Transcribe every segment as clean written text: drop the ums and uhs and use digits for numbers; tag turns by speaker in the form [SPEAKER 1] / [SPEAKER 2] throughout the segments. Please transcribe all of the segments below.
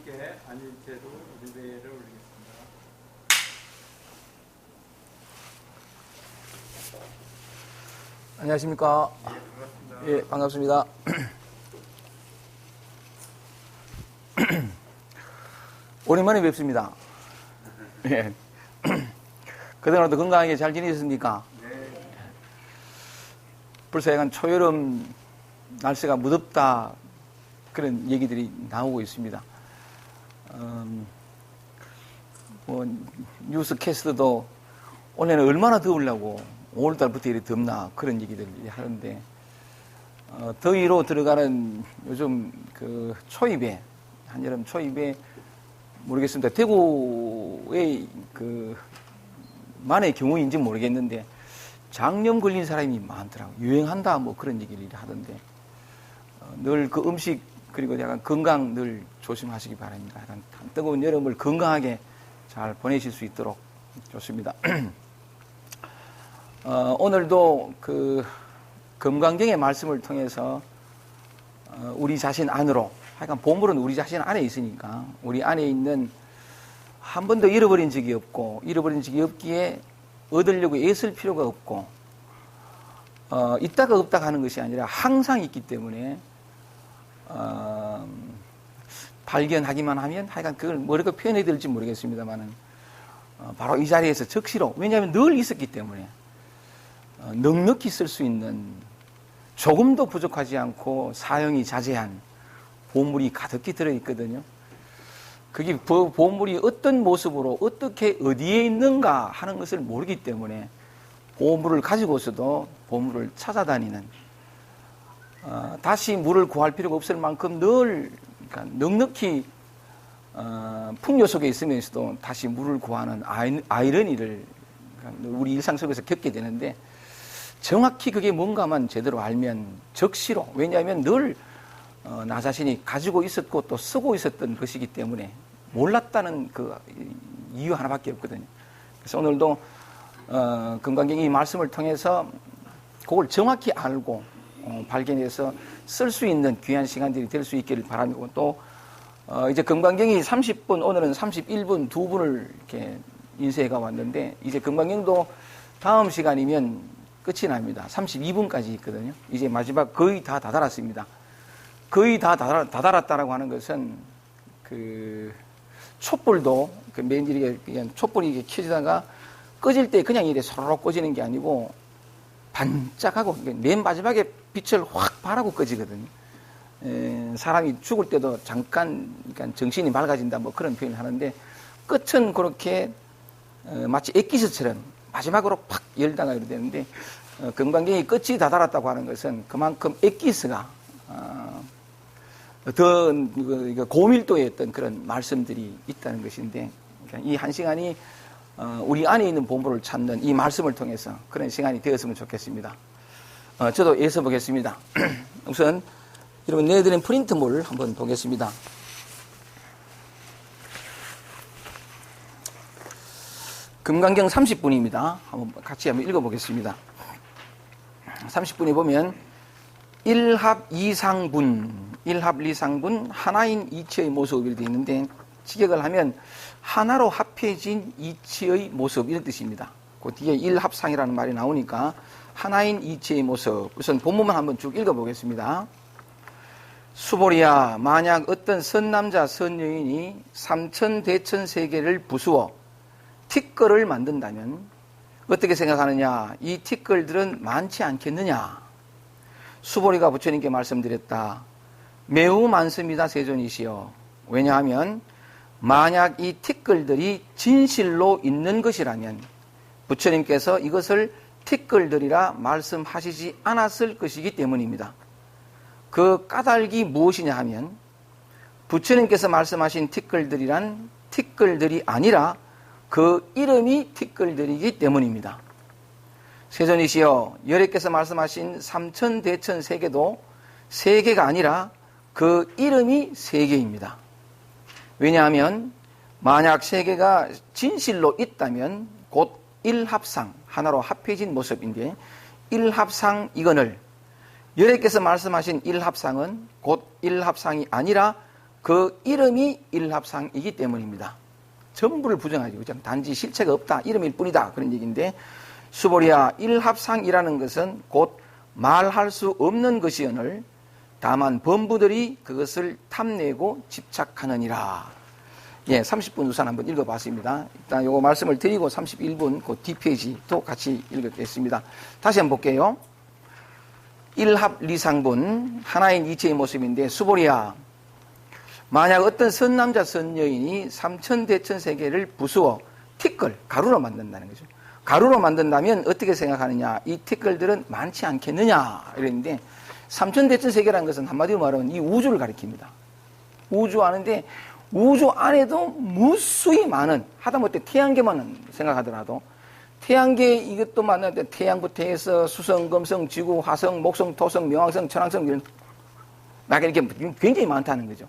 [SPEAKER 1] 함께 앉은 채로 예배를 올리겠습니다.
[SPEAKER 2] 안녕하십니까.
[SPEAKER 1] 예, 반갑습니다.
[SPEAKER 2] 예, 반갑습니다. 오랜만에 뵙습니다. 예. 그동안도 건강하게 잘 지내셨습니까?
[SPEAKER 1] 네.
[SPEAKER 2] 벌써 약간 초여름 날씨가 무덥다 그런 얘기들이 나오고 있습니다. 뉴스 캐스트도 올해는 얼마나 더우려고 5월달부터 이렇게 덥나 그런 얘기들 하는데 더위로 들어가는 요즘 그 초입에 한여름 초입에 모르겠습니다. 대구의 그 만의 경우인지 모르겠는데 장염 걸린 사람이 많더라고요. 유행한다 뭐 그런 얘기를 하던데 늘 그 음식 그리고 약간 건강 늘 조심하시기 바랍니다. 약간 뜨거운 여름을 건강하게 잘 보내실 수 있도록 좋습니다. 오늘도 그 금강경의 말씀을 통해서 우리 자신 안으로 하여간 보물은 우리 자신 안에 있으니까 우리 안에 있는 한 번도 잃어버린 적이 없고 잃어버린 적이 없기에 얻으려고 애쓸 필요가 없고 있다가 없다가 하는 것이 아니라 항상 있기 때문에 발견하기만 하면 하여간 그걸 뭐라고 표현해야 될지 모르겠습니다만은 바로 이 자리에서 적시로 왜냐하면 늘 있었기 때문에 넉넉히 쓸 수 있는 조금도 부족하지 않고 사용이 자제한 보물이 가득히 들어있거든요. 그게 보물이 어떤 모습으로 어떻게 어디에 있는가 하는 것을 모르기 때문에 보물을 가지고서도 보물을 찾아다니는 다시 물을 구할 필요가 없을 만큼 늘 그러니까 넉넉히 풍요 속에 있으면서도 다시 물을 구하는 아이러니를 우리 일상 속에서 겪게 되는데 정확히 그게 뭔가만 제대로 알면 적시로 왜냐하면 늘 나 자신이 가지고 있었고 또 쓰고 있었던 것이기 때문에 몰랐다는 그 이유 하나밖에 없거든요. 그래서 오늘도 금강경이 이 말씀을 통해서 그걸 정확히 알고 발견해서 쓸 수 있는 귀한 시간들이 될 수 있기를 바라고 또 이제 금강경이 30분 오늘은 31분 두 분을 이렇게 인쇄해가 왔는데 이제 금강경도 다음 시간이면 끝이 납니다. 32분까지 있거든요. 이제 마지막 거의 다 다다랐습니다. 거의 다 다다랐다라고 하는 것은 그 촛불도 그 맨 이렇게 그냥 촛불이 이렇게 켜지다가 꺼질 때 그냥 이렇게 서로록 꺼지는 게 아니고 반짝하고 맨 마지막에 빛을 확 발하고 꺼지거든요. 사람이 죽을 때도 잠깐 그러니까 정신이 맑아진다 뭐 그런 표현을 하는데 끝은 그렇게 마치 액기스처럼 마지막으로 팍 열다가 이렇게 되는데 금강경이 끝이 다다랐다고 하는 것은 그만큼 액기스가 더 고밀도의 어떤 그런 말씀들이 있다는 것인데 이 한 시간이 우리 안에 있는 보물을 찾는 이 말씀을 통해서 그런 시간이 되었으면 좋겠습니다. 저도 애써 보겠습니다. 우선 여러분 내드린 프린트물 한번 보겠습니다. 금강경 30분입니다. 같이 한번 읽어보겠습니다. 30분에 보면 일합이상분 하나인 이치의 모습이 되어 있는데 직역을 하면 하나로 합해진 이치의 모습 이런 뜻입니다. 그 뒤에 일합상이라는 말이 나오니까 하나인 이치의 모습 우선 본문만 한번 쭉 읽어보겠습니다. 수보리야 만약 어떤 선남자 선여인이 삼천대천세계를 부수어 티끌을 만든다면 어떻게 생각하느냐? 이 티끌들은 많지 않겠느냐? 수보리가 부처님께 말씀드렸다. 매우 많습니다, 세존이시여. 왜냐하면 만약 이 티끌들이 진실로 있는 것이라면 부처님께서 이것을 티끌들이라 말씀하시지 않았을 것이기 때문입니다. 그 까닭이 무엇이냐 하면 부처님께서 말씀하신 티끌들이란 티끌들이 아니라 그 이름이 티끌들이기 때문입니다. 세존이시여, 여래께서 말씀하신 삼천대천 세계도 세계가 아니라 그 이름이 세계입니다. 왜냐하면 만약 세계가 진실로 있다면 곧 일합상, 하나로 합해진 모습인데 일합상 이건을 여래께서 말씀하신 일합상은 곧 일합상이 아니라 그 이름이 일합상이기 때문입니다. 전부를 부정하죠. 단지 실체가 없다. 이름일 뿐이다. 그런 얘기인데 수보리야 일합상이라는 것은 곧 말할 수 없는 것이오늘 다만 범부들이 그것을 탐내고 집착하느니라. 예, 30분 우선 한번 읽어봤습니다. 일단 요거 말씀을 드리고 31분 그 뒷페이지도 같이 읽겠습니다. 다시 한번 볼게요. 일합리상분 하나인 이체의 모습인데 수보리야 만약 어떤 선남자 선여인이 삼천대천세계를 부수어 티끌 가루로 만든다는 거죠. 가루로 만든다면 어떻게 생각하느냐? 이 티끌들은 많지 않겠느냐? 이랬는데 삼천대천세계라는 것은 한마디로 말하면 이 우주를 가리킵니다. 우주 아는데 우주 안에도 무수히 많은 하다못해 태양계만 생각하더라도 태양계 이것도 만났는데 태양부터 해서 수성, 금성, 지구, 화성, 목성, 토성, 명왕성, 천왕성 이런 막 이렇게 굉장히 많다는 거죠.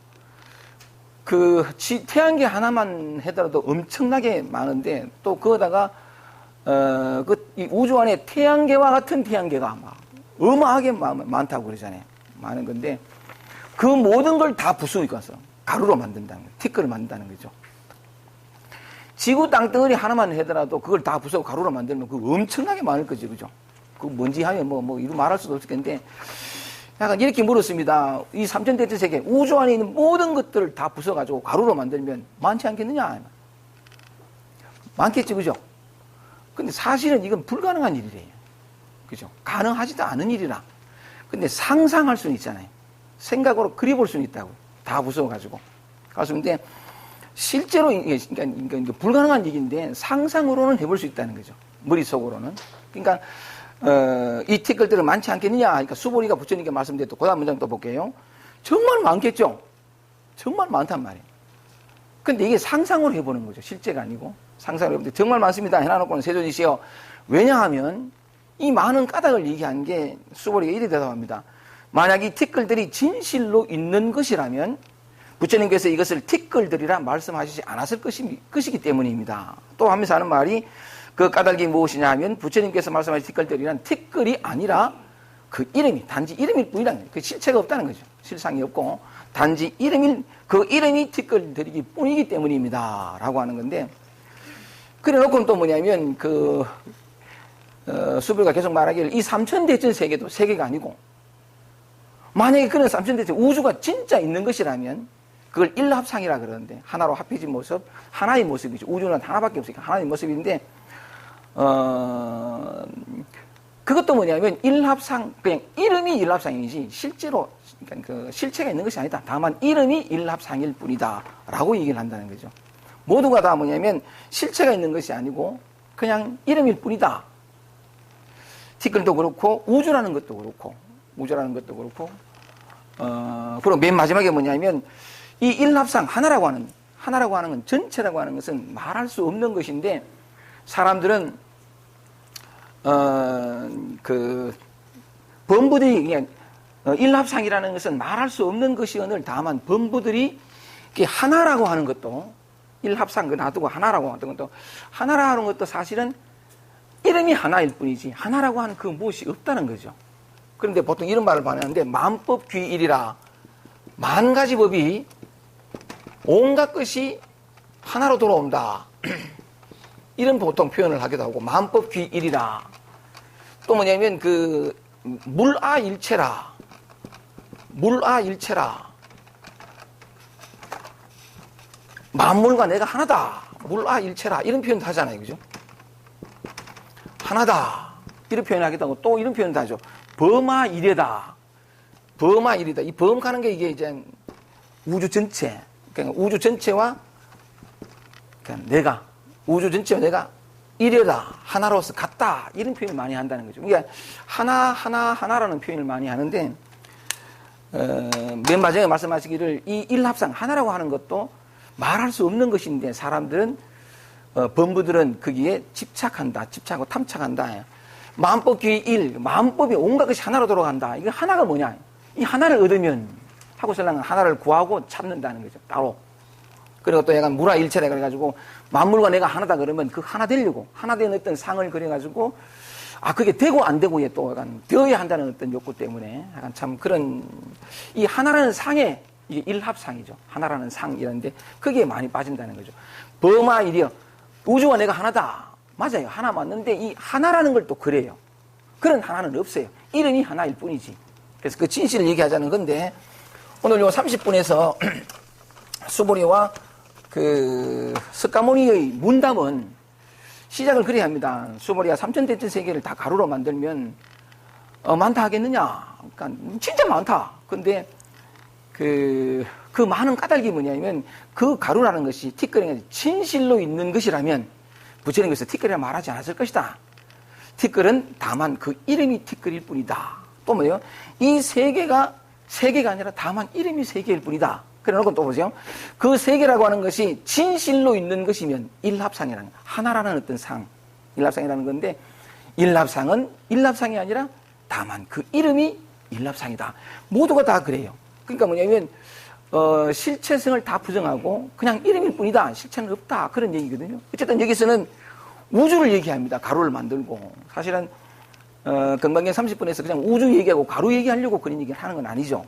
[SPEAKER 2] 태양계 하나만 하더라도 엄청나게 많은데 또 그거다가 이 우주 안에 태양계와 같은 태양계가 막 어마하게 많다고 그러잖아요. 많은 건데 그 모든 걸 다 부수니까서 가루로 만든다는 거예요. 티끌을 만든다는 거죠. 지구 땅덩어리 하나만 하더라도 그걸 다 부수고 가루로 만들면 그거 엄청나게 많을 거죠. 그죠? 그 뭔지 하면 이거 말할 수도 없을 텐데 약간 이렇게 물었습니다. 이 삼천대천세계 우주 안에 있는 모든 것들을 다 부숴가지고 가루로 만들면 많지 않겠느냐? 많겠지, 그죠? 근데 사실은 이건 불가능한 일이래요. 그죠? 가능하지도 않은 일이라. 근데 상상할 수는 있잖아요. 생각으로 그려볼 수는 있다고. 다 부숴가지고. 그런데 실제로 그러니까 불가능한 얘기인데 상상으로는 해볼 수 있다는 거죠. 머릿속으로는. 그러니까 이 티끌들은 많지 않겠느냐? 그러니까 수보리가 부처님께 말씀드렸던 그 다음 문장 또 볼게요. 정말 많겠죠? 정말 많단 말이에요. 근데 이게 상상으로 해보는 거죠. 실제가 아니고. 상상으로 해보는데 정말 많습니다. 해놔놓고는 세존이시여. 왜냐하면 이 많은 까닭을 얘기한 게 수보리가 이래 대답합니다. 만약 이 티끌들이 진실로 있는 것이라면 부처님께서 이것을 티끌들이라 말씀하시지 않았을 것이기 때문입니다. 또 하면서 하는 말이 그 까닭이 무엇이냐 하면 부처님께서 말씀하신 티끌들이란 티끌이 아니라 그 이름이 단지 이름일 뿐이라는 거예요. 그 실체가 없다는 거죠. 실상이 없고 단지 그 이름이 티끌들이기 뿐이기 때문입니다. 라고 하는 건데 그래 놓고는 또 뭐냐면 수불가 계속 말하기를 이 삼천대천 세계도 세계가 아니고 만약에 그런 삼천대천 우주가 진짜 있는 것이라면 그걸 일합상이라 그러는데 하나로 합해진 모습 하나의 모습이죠. 우주는 하나밖에 없으니까 하나의 모습인데 그것도 뭐냐면 일합상 그냥 이름이 일합상이지 실제로 그러니까 그 실체가 있는 것이 아니다. 다만 이름이 일합상일 뿐이다라고 얘기를 한다는 거죠. 모두가 다 뭐냐면 실체가 있는 것이 아니고 그냥 이름일 뿐이다. 티끌도 그렇고 우주라는 것도 그렇고 그리고 맨 마지막에 뭐냐면 이 일합상 하나라고 하는 건 전체라고 하는 것은 말할 수 없는 것인데 사람들은 범부들이 그냥 일합상이라는 것은 말할 수 없는 것이오늘 다만 범부들이 하나라고 하는 것도 일합상 그 놔두고 하나라고 하는 것도 하나라고 하는 것도 사실은 이름이 하나일 뿐이지 하나라고 하는 그 무엇이 없다는 거죠. 그런데 보통 이런 말을 반하는데 만법 귀일이라 만 가지 법이 온갖 것이 하나로 돌아온다. 이런 보통 표현을 하기도 하고 만법 귀일이라 또 뭐냐면 물아일체라 만물과 내가 하나다. 물아일체라 이런 표현도 하잖아요. 그죠? 하나다. 이런 표현하기도 하고 또 이런 표현도 하죠. 범아일이다. 이 범하는 게 이게 이제 우주 전체. 그러니까 우주 전체와 내가 일이다. 하나로서 같다. 이런 표현을 많이 한다는 거죠. 그러니까 하나라는 표현을 많이 하는데 맨 마지막에 말씀하시기를 이 일합상 하나라고 하는 것도 말할 수 없는 것인데 사람들은 범부들은 거기에 집착하고 탐착한다. 만법귀일, 만법이 온갖 것이 하나로 돌아간다. 이거 하나가 뭐냐? 이 하나를 얻으면 하고 설랑은 하나를 구하고 찾는다는 거죠. 따로. 그리고 또 약간 물아일체라 그래가지고 만물과 내가 하나다 그러면 그 하나 되려고 하나 된 어떤 상을 그려가지고 그게 되고 안 되고에 또 약간 되어야 한다는 어떤 욕구 때문에 약간 참 그런 이 하나라는 상에 이게 일합상이죠. 하나라는 상이라는데 거기에 많이 빠진다는 거죠. 범아일이여. 우주와 내가 하나다. 맞아요. 하나 맞는데 이 하나라는 걸 또 그래요. 그런 하나는 없어요. 이름이 하나일 뿐이지. 그래서 그 진실을 얘기하자는 건데 오늘 요 30분에서 수보리와 그 스까모니의 문답은 시작을 그래야 합니다. 수보리가 3,000대째 세계를 다 가루로 만들면 많다 하겠느냐? 그러니까 진짜 많다. 근데 그 많은 까닭이 뭐냐면 그 가루라는 것이 티끌이 진실로 있는 것이라면 부처님 그래서 티끌이라 말하지 않았을 것이다. 티끌은 다만 그 이름이 티끌일 뿐이다. 또 뭐예요? 이 세계가 아니라 다만 이름이 세계일 뿐이다. 그래 놓고 또 보세요. 그 세계라고 하는 것이 진실로 있는 것이면 일합상이라는 하나라는 어떤 상, 일합상이라는 건데 일합상은 일합상이 아니라 다만 그 이름이 일합상이다. 모두가 다 그래요. 그러니까 뭐냐면 실체성을 다 부정하고 그냥 이름일 뿐이다. 실체는 없다. 그런 얘기거든요. 어쨌든 여기서는 우주를 얘기합니다. 가루를 만들고. 사실은 건강경 30분에서 그냥 우주 얘기하고 가루 얘기하려고 그런 얘기를 하는 건 아니죠.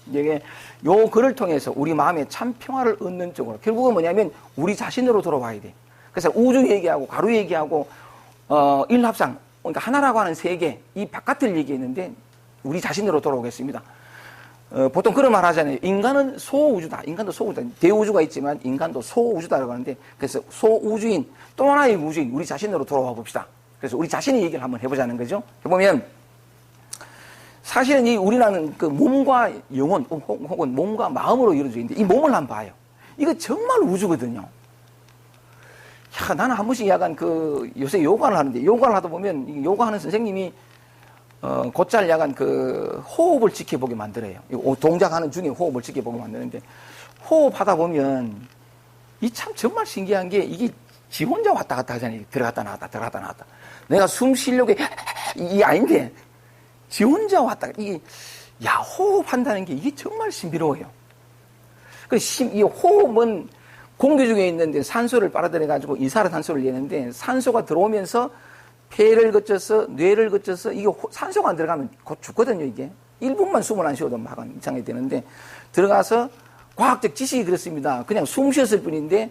[SPEAKER 2] 이게 요 글을 통해서 우리 마음에 참 평화를 얻는 쪽으로 결국은 뭐냐면 우리 자신으로 돌아와야 돼. 그래서 우주 얘기하고 가루 얘기하고 일합상 그러니까 하나라고 하는 세계 이 바깥을 얘기했는데 우리 자신으로 돌아오겠습니다. 보통 그런 말 하잖아요. 인간은 소우주다. 인간도 소우주다. 대우주가 있지만 인간도 소우주다라고 하는데 그래서 소우주인 또 하나의 우주인 우리 자신으로 돌아와 봅시다. 그래서 우리 자신의 얘기를 한번 해보자는 거죠. 해보면 사실은 이 우리라는 그 몸과 영혼 혹은 몸과 마음으로 이루어져 있는데 이 몸을 한번 봐요. 이거 정말 우주거든요. 야, 나는 한 번씩 약간 요새 요가를 하는데 요가를 하다 보면 요가하는 선생님이 곧잘 약간 호흡을 지켜보게 만들어요. 동작하는 중에 호흡을 지켜보게 만드는데 호흡하다 보면 이 참 정말 신기한 게 이게 지 혼자 왔다 갔다 하잖아요. 들어갔다 나왔다 들어갔다 나왔다. 내가 숨 쉬려고 이게 아닌데 지 혼자 왔다 이게 호흡한다는 게 이게 정말 신비로워요. 이 호흡은 공기 중에 있는데 산소를 빨아들여 가지고 이산화탄소를 내는데 산소가 들어오면서 폐를 거쳐서 뇌를 거쳐서 이게 산소가 안 들어가면 곧 죽거든요. 이게 1분만 숨을 안 쉬어도 막 이상하게 되는데 들어가서 과학적 지식이 그렇습니다. 그냥 숨 쉬었을 뿐인데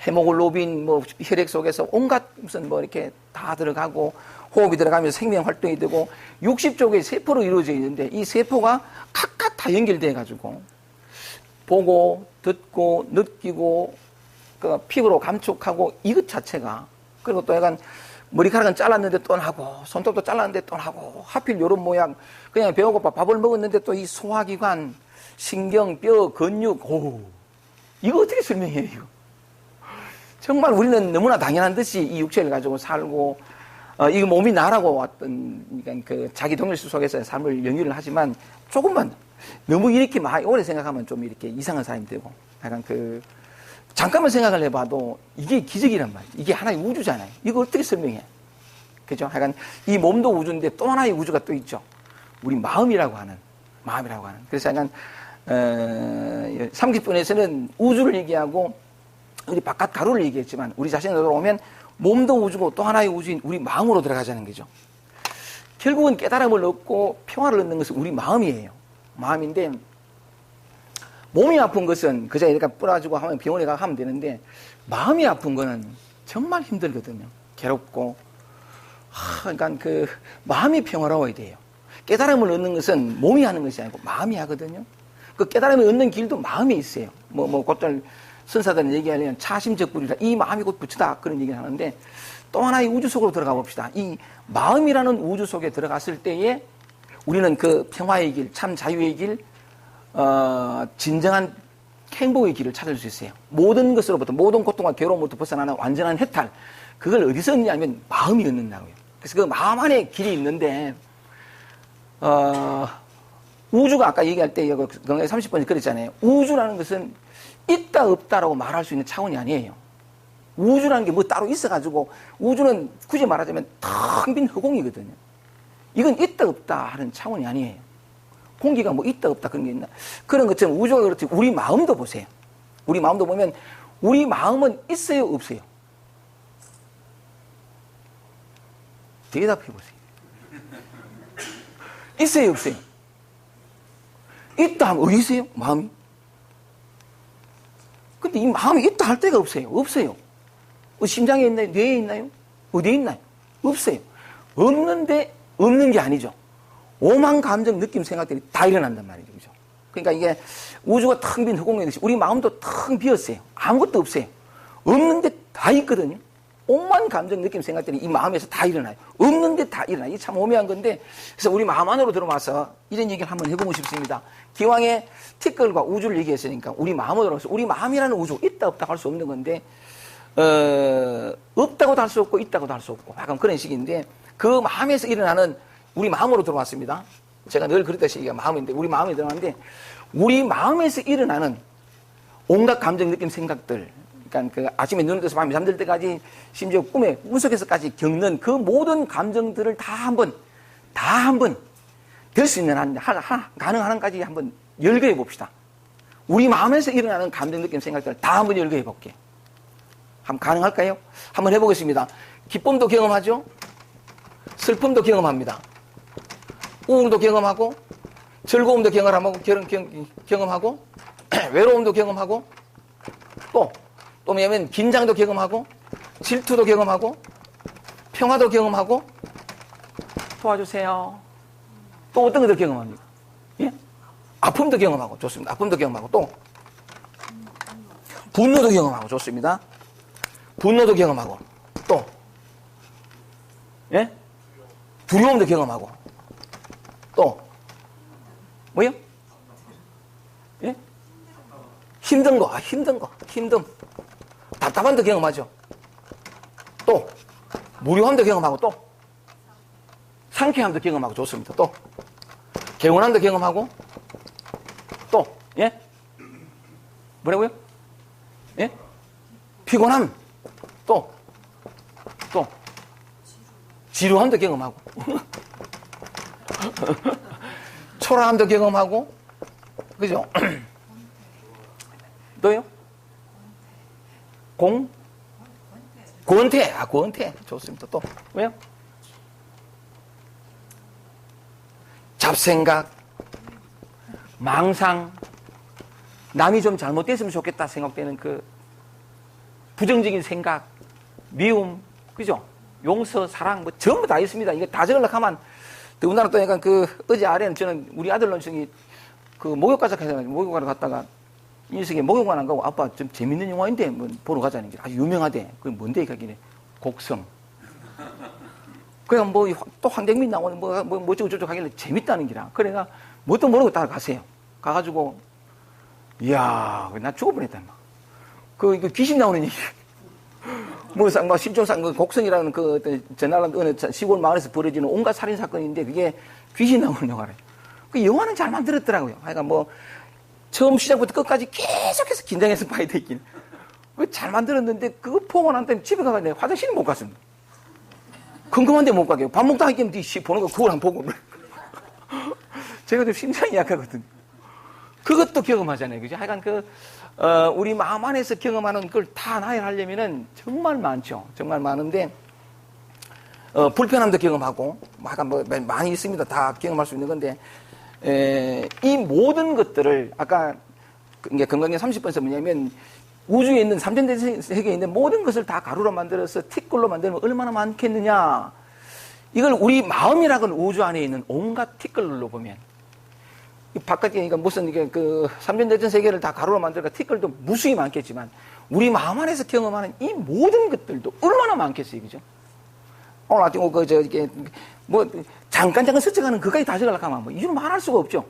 [SPEAKER 2] 헤모글로빈 혈액 속에서 온갖 무슨 이렇게 다 들어가고 호흡이 들어가면서 생명 활동이 되고 60쪽의 세포로 이루어져 있는데 이 세포가 각각 다 연결돼 가지고 보고 듣고 느끼고 피부로 감촉하고 이것 자체가 그리고 또 약간 머리카락은 잘랐는데 또 나고 손톱도 잘랐는데 또 나고 하필 요런 모양 그냥 배고파 밥을 먹었는데 또 이 소화기관 신경 뼈 근육 이거 어떻게 설명해요 이거 정말 우리는 너무나 당연한 듯이 이 육체를 가지고 살고 이거 몸이 나라고 왔던 그러니까 자기 동일수 속에서 삶을 영위를 하지만 조금만 너무 이렇게 많이 오래 생각하면 좀 이렇게 이상한 사람이 되고 약간 잠깐만 생각을 해봐도 이게 기적이란 말이에요. 이게 하나의 우주잖아요. 이거 어떻게 설명해? 그죠? 하여간 이 몸도 우주인데 또 하나의 우주가 또 있죠. 우리 마음이라고 하는. 그래서 약간 30분에서는 우주를 얘기하고 우리 바깥 가루를 얘기했지만 우리 자신으로 돌아오면 몸도 우주고 또 하나의 우주인 우리 마음으로 들어가자는 거죠. 결국은 깨달음을 얻고 평화를 얻는 것은 우리 마음이에요. 마음인데 몸이 아픈 것은 그저 이렇게 뿌려가지고 하면 병원에 가서 하면 되는데 마음이 아픈 거는 정말 힘들거든요. 괴롭고 그러니까 마음이 평화로워야 돼요. 깨달음을 얻는 것은 몸이 하는 것이 아니고 마음이 하거든요. 그 깨달음을 얻는 길도 마음에 있어요. 곧잘 선사들은 얘기하려면 차심적 불이다. 이 마음이 곧 부처다. 그런 얘기를 하는데 또 하나의 우주 속으로 들어가 봅시다. 이 마음이라는 우주 속에 들어갔을 때에 우리는 그 평화의 길, 참 자유의 길, 진정한 행복의 길을 찾을 수 있어요. 모든 것으로부터, 모든 고통과 괴로움부터 벗어나는 완전한 해탈. 그걸 어디서 얻냐면 마음이 얻는다고요. 그래서 그 마음 안에 길이 있는데, 우주가 아까 얘기할 때, 건강에 30번에 그랬잖아요. 우주라는 것은 있다, 없다라고 말할 수 있는 차원이 아니에요. 우주라는 게 따로 있어가지고, 우주는 굳이 말하자면 텅 빈 허공이거든요. 이건 있다, 없다 하는 차원이 아니에요. 공기가 있다, 없다 그런 게 있나? 그런 것처럼 우주가 그렇지. 우리 마음도 보세요. 우리 마음도 보면, 우리 마음은 있어요, 없어요? 대답해 보세요. 있어요, 없어요? 있다 하면 어디 있어요? 마음이? 근데 이 마음이 있다 할 데가 없어요. 없어요. 심장에 있나요? 뇌에 있나요? 어디에 있나요? 없어요. 없는데 없는 게 아니죠. 오만 감정, 느낌, 생각들이 다 일어난단 말이죠. 그죠? 그러니까 이게 우주가 텅 빈 허공이듯이 우리 마음도 텅 비었어요. 아무것도 없어요. 없는데 다 있거든요. 오만 감정, 느낌, 생각들이 이 마음에서 다 일어나요. 없는데 다 일어나요. 이게 참 오묘한 건데, 그래서 우리 마음 안으로 들어와서 이런 얘기를 한번 해보고 싶습니다. 기왕에 티끌과 우주를 얘기했으니까 우리 마음으로 들어와서 우리 마음이라는 우주, 있다 없다 할 수 없는 건데, 없다고도 할 수 없고 있다고도 할 수 없고 약간 그런 식인데, 그 마음에서 일어나는 우리 마음으로 들어왔습니다. 제가 늘 그랬듯이 이게 마음인데, 우리 마음에 들어왔는데, 우리 마음에서 일어나는 온갖 감정, 느낌, 생각들, 그러니까 그 아침에 눈을 떠서 밤에 잠들 때까지 심지어 꿈에 꿈속에서까지 겪는 그 모든 감정들을 다 한번 될 수 있는 한 가능한 한까지 한번 열거해 봅시다. 우리 마음에서 일어나는 감정, 느낌, 생각들을 다 한번 열거해 볼게요. 한번 가능할까요? 한번 해보겠습니다. 기쁨도 경험하죠? 슬픔도 경험합니다. 우울도 경험하고, 즐거움도 경험하고, 외로움도 경험하고, 또 뭐냐면 긴장도 경험하고, 질투도 경험하고, 평화도 경험하고, 도와주세요. 또 어떤 것들 경험합니까? 예? 아픔도 경험하고, 좋습니다. 아픔도 경험하고, 또 분노도 경험하고, 좋습니다. 분노도 경험하고, 또 예? 두려움도 경험하고, 또 뭐요? 예? 힘든 거, 답답함도 경험하죠. 또 무료함도 경험하고, 또 상쾌함도 경험하고, 좋습니다. 또 개운함도 경험하고, 또 예? 뭐라고요? 예? 피곤함, 또 지루함도 경험하고, 초라함도 경험하고, 그죠? 또요? 권태. 좋습니다. 또, 왜요? 잡생각, 망상, 남이 좀 잘못됐으면 좋겠다 생각되는 그 부정적인 생각, 미움, 그죠? 용서, 사랑, 뭐 전부 다 있습니다. 이거 다 적으려고 하면, 더군다나 또 약간 어제 아래는 저는 우리 아들 놈이 목욕가서 목욕하러 갔다가 인석에 목욕만 안 가고, 아빠 좀 재밌는 영화인데 뭐 보러 가자는 게 아주 유명하대. 그게 뭔데 가기네. 곡성. 그냥 또 황정민 나오는 뭐 어쩌고저쩌고 하길래 재밌다는 기라. 그래가 뭣도 모르고 따라가세요. 가가지고, 이야, 나 죽어버렸다, 막. 이거 귀신 나오는 얘기. 실존상, 곡성이라는 전나라 어느 시골 마을에서 벌어지는 온갖 살인사건인데, 그게 귀신 나오는 영화래. 그 영화는 잘 만들었더라고요. 하여간 처음 시작부터 끝까지 계속해서 긴장해서 봐야 되긴. 잘 만들었는데, 그거 보고 난 다음에 집에 가서 화장실을 못 갔습니다. 궁금한데 못 가게요. 밥 먹다 하기엔 보는 거 그걸 안 보고. 제가 좀 심장이 약하거든요. 그것도 경험하잖아요. 그죠? 하여간 우리 마음 안에서 경험하는 걸 다 나열하려면은 정말 많죠. 정말 많은데, 불편함도 경험하고, 약간 많이 있습니다. 다 경험할 수 있는 건데, 이 모든 것들을, 아까, 이게 건강의 30번에서 뭐냐면, 우주에 있는 3전 세계에 있는 모든 것을 다 가루로 만들어서 티끌로 만들면 얼마나 많겠느냐. 이걸 우리 마음이라는 우주 안에 있는 온갖 티끌로 보면, 바깥에, 그러니까 무슨, 3전 대전 세계를 다 가루로 만들까 티끌도 무수히 많겠지만, 우리 마음 안에서 경험하는 이 모든 것들도 얼마나 많겠어요, 그죠? 오늘 아침, 잠깐 스쳐가는 그까지 다 적으려고 하면, 이유는 말할 수가 없죠.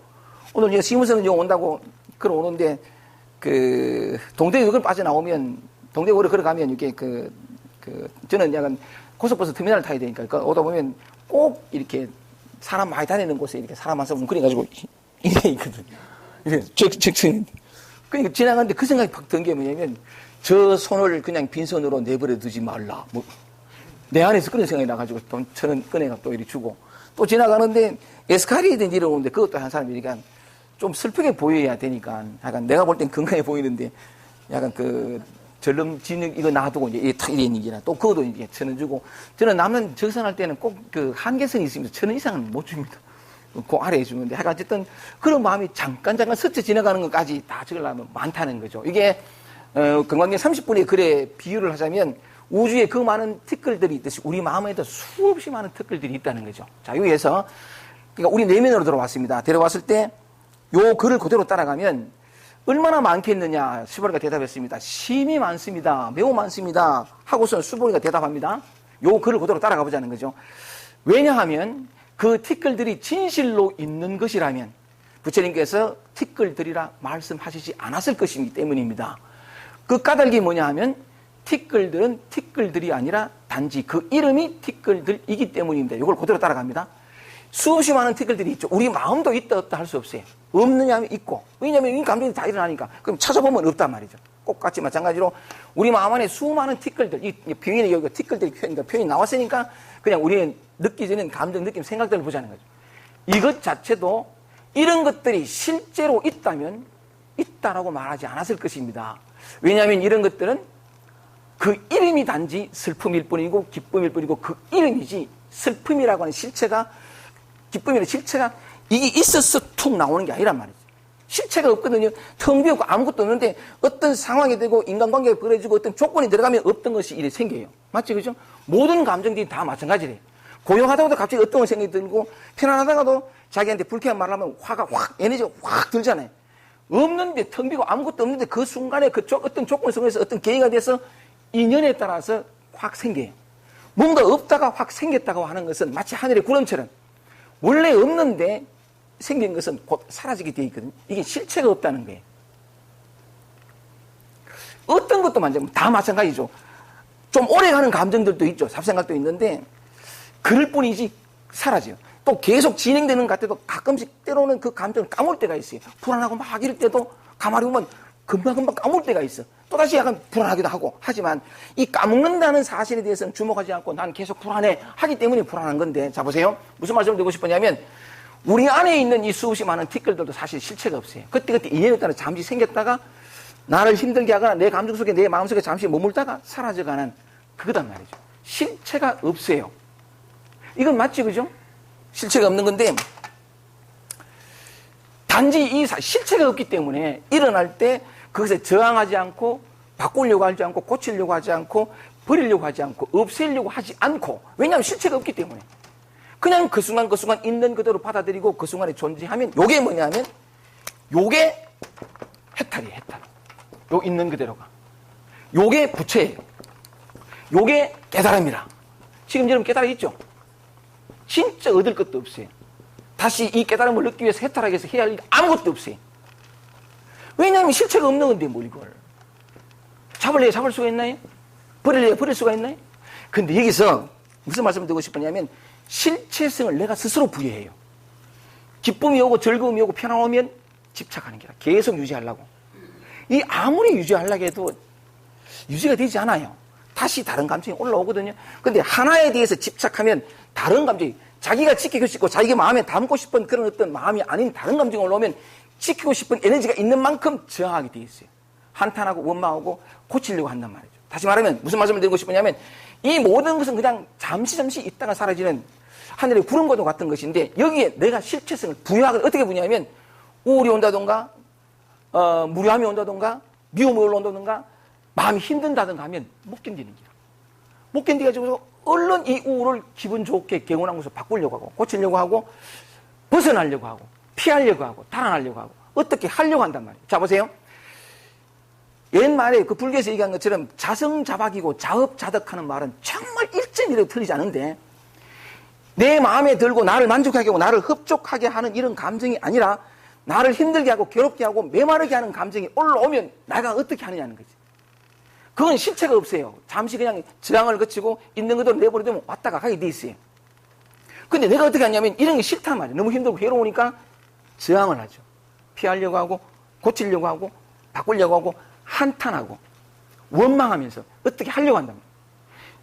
[SPEAKER 2] 오늘 시무선은 온다고 걸어오는데, 동대역을 빠져나오면, 동대역으로 걸어가면, 이게 저는 약간 고속버스 터미널을 타야 되니까, 오다 보면 꼭 이렇게 사람 많이 다니는 곳에 이렇게 사람 많아서 웅크려가지고, 이래 있거든요. 이래, 그러니까 지나가는데 그 생각이 팍 든 게 뭐냐면, 저 손을 그냥 빈손으로 내버려 두지 말라. 내 안에서 그런 생각이 나가지고, 돈 1,000원 꺼내가 또 이렇게 주고, 또 지나가는데, 에스카레이터 내려오는데, 그것도 한 사람이 이렇게 좀 슬프게 보여야 되니까, 약간 내가 볼 땐 건강해 보이는데, 약간 전름 진흙 이거 놔두고 이제 탁 이런 얘기나, 또 그것도 이제 1,000원 주고, 저는 남는 정산할 때는 꼭 한계선이 있습니다. 1,000원 이상은 못 줍니다. 그 아래에 주는데, 어쨌든 그런 마음이 잠깐 스쳐 지나가는 것까지 다 적으려면 많다는 거죠. 이게 건강경 30분의 글에 비유를 하자면 우주에 그 많은 티끌들이 있듯이 우리 마음에도 수없이 많은 티끌들이 있다는 거죠. 자, 여기에서 그러니까 우리 내면으로 들어왔습니다. 데려왔을 때 요 글을 그대로 따라가면 얼마나 많겠느냐. 수보리가 대답했습니다. 심히 많습니다. 매우 많습니다. 하고서 수보리가 대답합니다. 요 글을 그대로 따라가 보자는 거죠. 왜냐하면 그 티끌들이 진실로 있는 것이라면 부처님께서 티끌들이라 말씀하시지 않았을 것이기 때문입니다. 그 까닭이 뭐냐 하면 티끌들은 티끌들이 아니라 단지 그 이름이 티끌들이기 때문입니다. 이걸 그대로 따라갑니다. 수없이 많은 티끌들이 있죠. 우리 마음도 있다 없다 할 수 없어요. 없느냐 하면 있고. 왜냐하면 이 감정이 다 일어나니까. 그럼 찾아보면 없단 말이죠. 똑같이 마찬가지로 우리 마음 안에 수많은 티끌들, 이 표현이 여기가 티끌들이 표현이 나왔으니까 그냥 우리는 느끼지는 감정, 느낌, 생각들을 보자는 거죠. 이것 자체도 이런 것들이 실제로 있다면 있다라고 말하지 않았을 것입니다. 왜냐하면 이런 것들은 그 이름이 단지 슬픔일 뿐이고 기쁨일 뿐이고 그 이름이지 슬픔이라고 하는 실체가 기쁨이라는 실체가 이게 있어서 툭 나오는 게 아니란 말이죠. 실체가 없거든요. 텅 비었고 아무것도 없는데 어떤 상황이 되고 인간관계가 벌어지고 어떤 조건이 들어가면 없던 것이 이래 생겨요. 맞지 그죠? 모든 감정들이 다 마찬가지래요. 고요하다가도 갑자기 어떤 생각이 들고 편안하다가도 자기한테 불쾌한 말을 하면 화가 확 에너지가 확 들잖아요. 없는데 텅 비고 아무것도 없는데 그 순간에 어떤 조건 속에서 어떤 계기가 돼서 인연에 따라서 확 생겨요. 뭔가 없다가 확 생겼다고 하는 것은 마치 하늘의 구름처럼 원래 없는데 생긴 것은 곧 사라지게 되어 있거든요. 이게 실체가 없다는 거예요. 어떤 것도 다 마찬가지죠. 좀 오래가는 감정들도 있죠. 잡생각도 있는데 그럴 뿐이지 사라져요. 또 계속 진행되는 것 같아도 가끔씩 때로는 그 감정을 까먹을 때가 있어요. 불안하고 막 이럴 때도 가만히 보면 금방금방 까먹을 때가 있어. 또다시 약간 불안하기도 하고 하지만 이 까먹는다는 사실에 대해서는 주목하지 않고 난 계속 불안해 하기 때문에 불안한 건데 자 보세요. 무슨 말씀을 드리고 싶으냐면 우리 안에 있는 이 수없이 많은 티끌들도 사실 실체가 없어요. 그때그때 인연에 따라 잠시 생겼다가 나를 힘들게 하거나 내 감정 속에 내 마음속에 잠시 머물다가 사라져가는 그거단 말이죠. 실체가 없어요. 이건 맞지 그죠? 실체가 없는 건데 단지 이 실체가 없기 때문에 일어날 때 그것에 저항하지 않고 바꾸려고 하지 않고 고치려고 하지 않고 버리려고 하지 않고 없애려고 하지 않고 왜냐하면 실체가 없기 때문에 그냥 그 순간 있는 그대로 받아들이고 그 순간에 존재하면 요게 뭐냐면 요게 해탈이에요. 해탈. 요 있는 그대로가 요게 부처예요. 요게 깨달음이라. 지금 여러분 깨달아 있죠? 진짜 얻을 것도 없어요. 다시 이 깨달음을 얻기 위해서 해탈하기 위해서 해야 할 일 아무것도 없어요. 왜냐하면 실체가 없는 건데 뭘 이걸 잡을래야 잡을 수가 있나요? 버릴래야 버릴 수가 있나요? 근데 여기서 무슨 말씀을 드리고 싶으냐면 실체성을 내가 스스로 부여해요. 기쁨이 오고 즐거움이 오고 편안함이 오면 집착하는 게 계속 유지하려고. 이 아무리 유지하려고 해도 유지가 되지 않아요. 다시 다른 감정이 올라오거든요. 근데 하나에 대해서 집착하면 다른 감정이 자기가 지키고 싶고 자기가 마음에 담고 싶은 그런 어떤 마음이 아닌 다른 감정이 올라오면 지키고 싶은 에너지가 있는 만큼 저항하게 돼 있어요. 한탄하고 원망하고 고치려고 한단 말이죠. 다시 말하면 무슨 말씀을 드리고 싶으냐면 이 모든 것은 그냥 잠시 있다가 사라지는 하늘의 구름과도 같은 것인데 여기에 내가 실체성을 부여하거든. 어떻게 부여하면 우울이 온다던가 무료함이 온다던가 미움이 올라온다던가 마음이 힘든다던가 하면 못 견디는 거야. 못 견디가지고 얼른 이 우울을 기분 좋게 개운한 것으로 바꾸려고 하고 고치려고 하고 벗어나려고 하고 피하려고 하고 달아나려고 하고 어떻게 하려고 한단 말이에요. 자 보세요. 옛말에 그 불교에서 얘기한 것처럼 자성자박이고 자업자득하는 말은 정말 1.1도 틀리지 않은데 내 마음에 들고 나를 만족하게 하고 나를 흡족하게 하는 이런 감정이 아니라 나를 힘들게 하고 괴롭게 하고 메마르게 하는 감정이 올라오면 내가 어떻게 하느냐는 거지. 그건 실체가 없어요. 잠시 그냥 저항을 거치고 있는 그대로 내버려두면 왔다가 가게 돼 있어요. 근데 내가 어떻게 하냐면 이런 게 싫단 말이에요. 너무 힘들고 괴로우니까 저항을 하죠. 피하려고 하고 고치려고 하고 바꾸려고 하고 한탄하고 원망하면서 어떻게 하려고 한단 말이에요.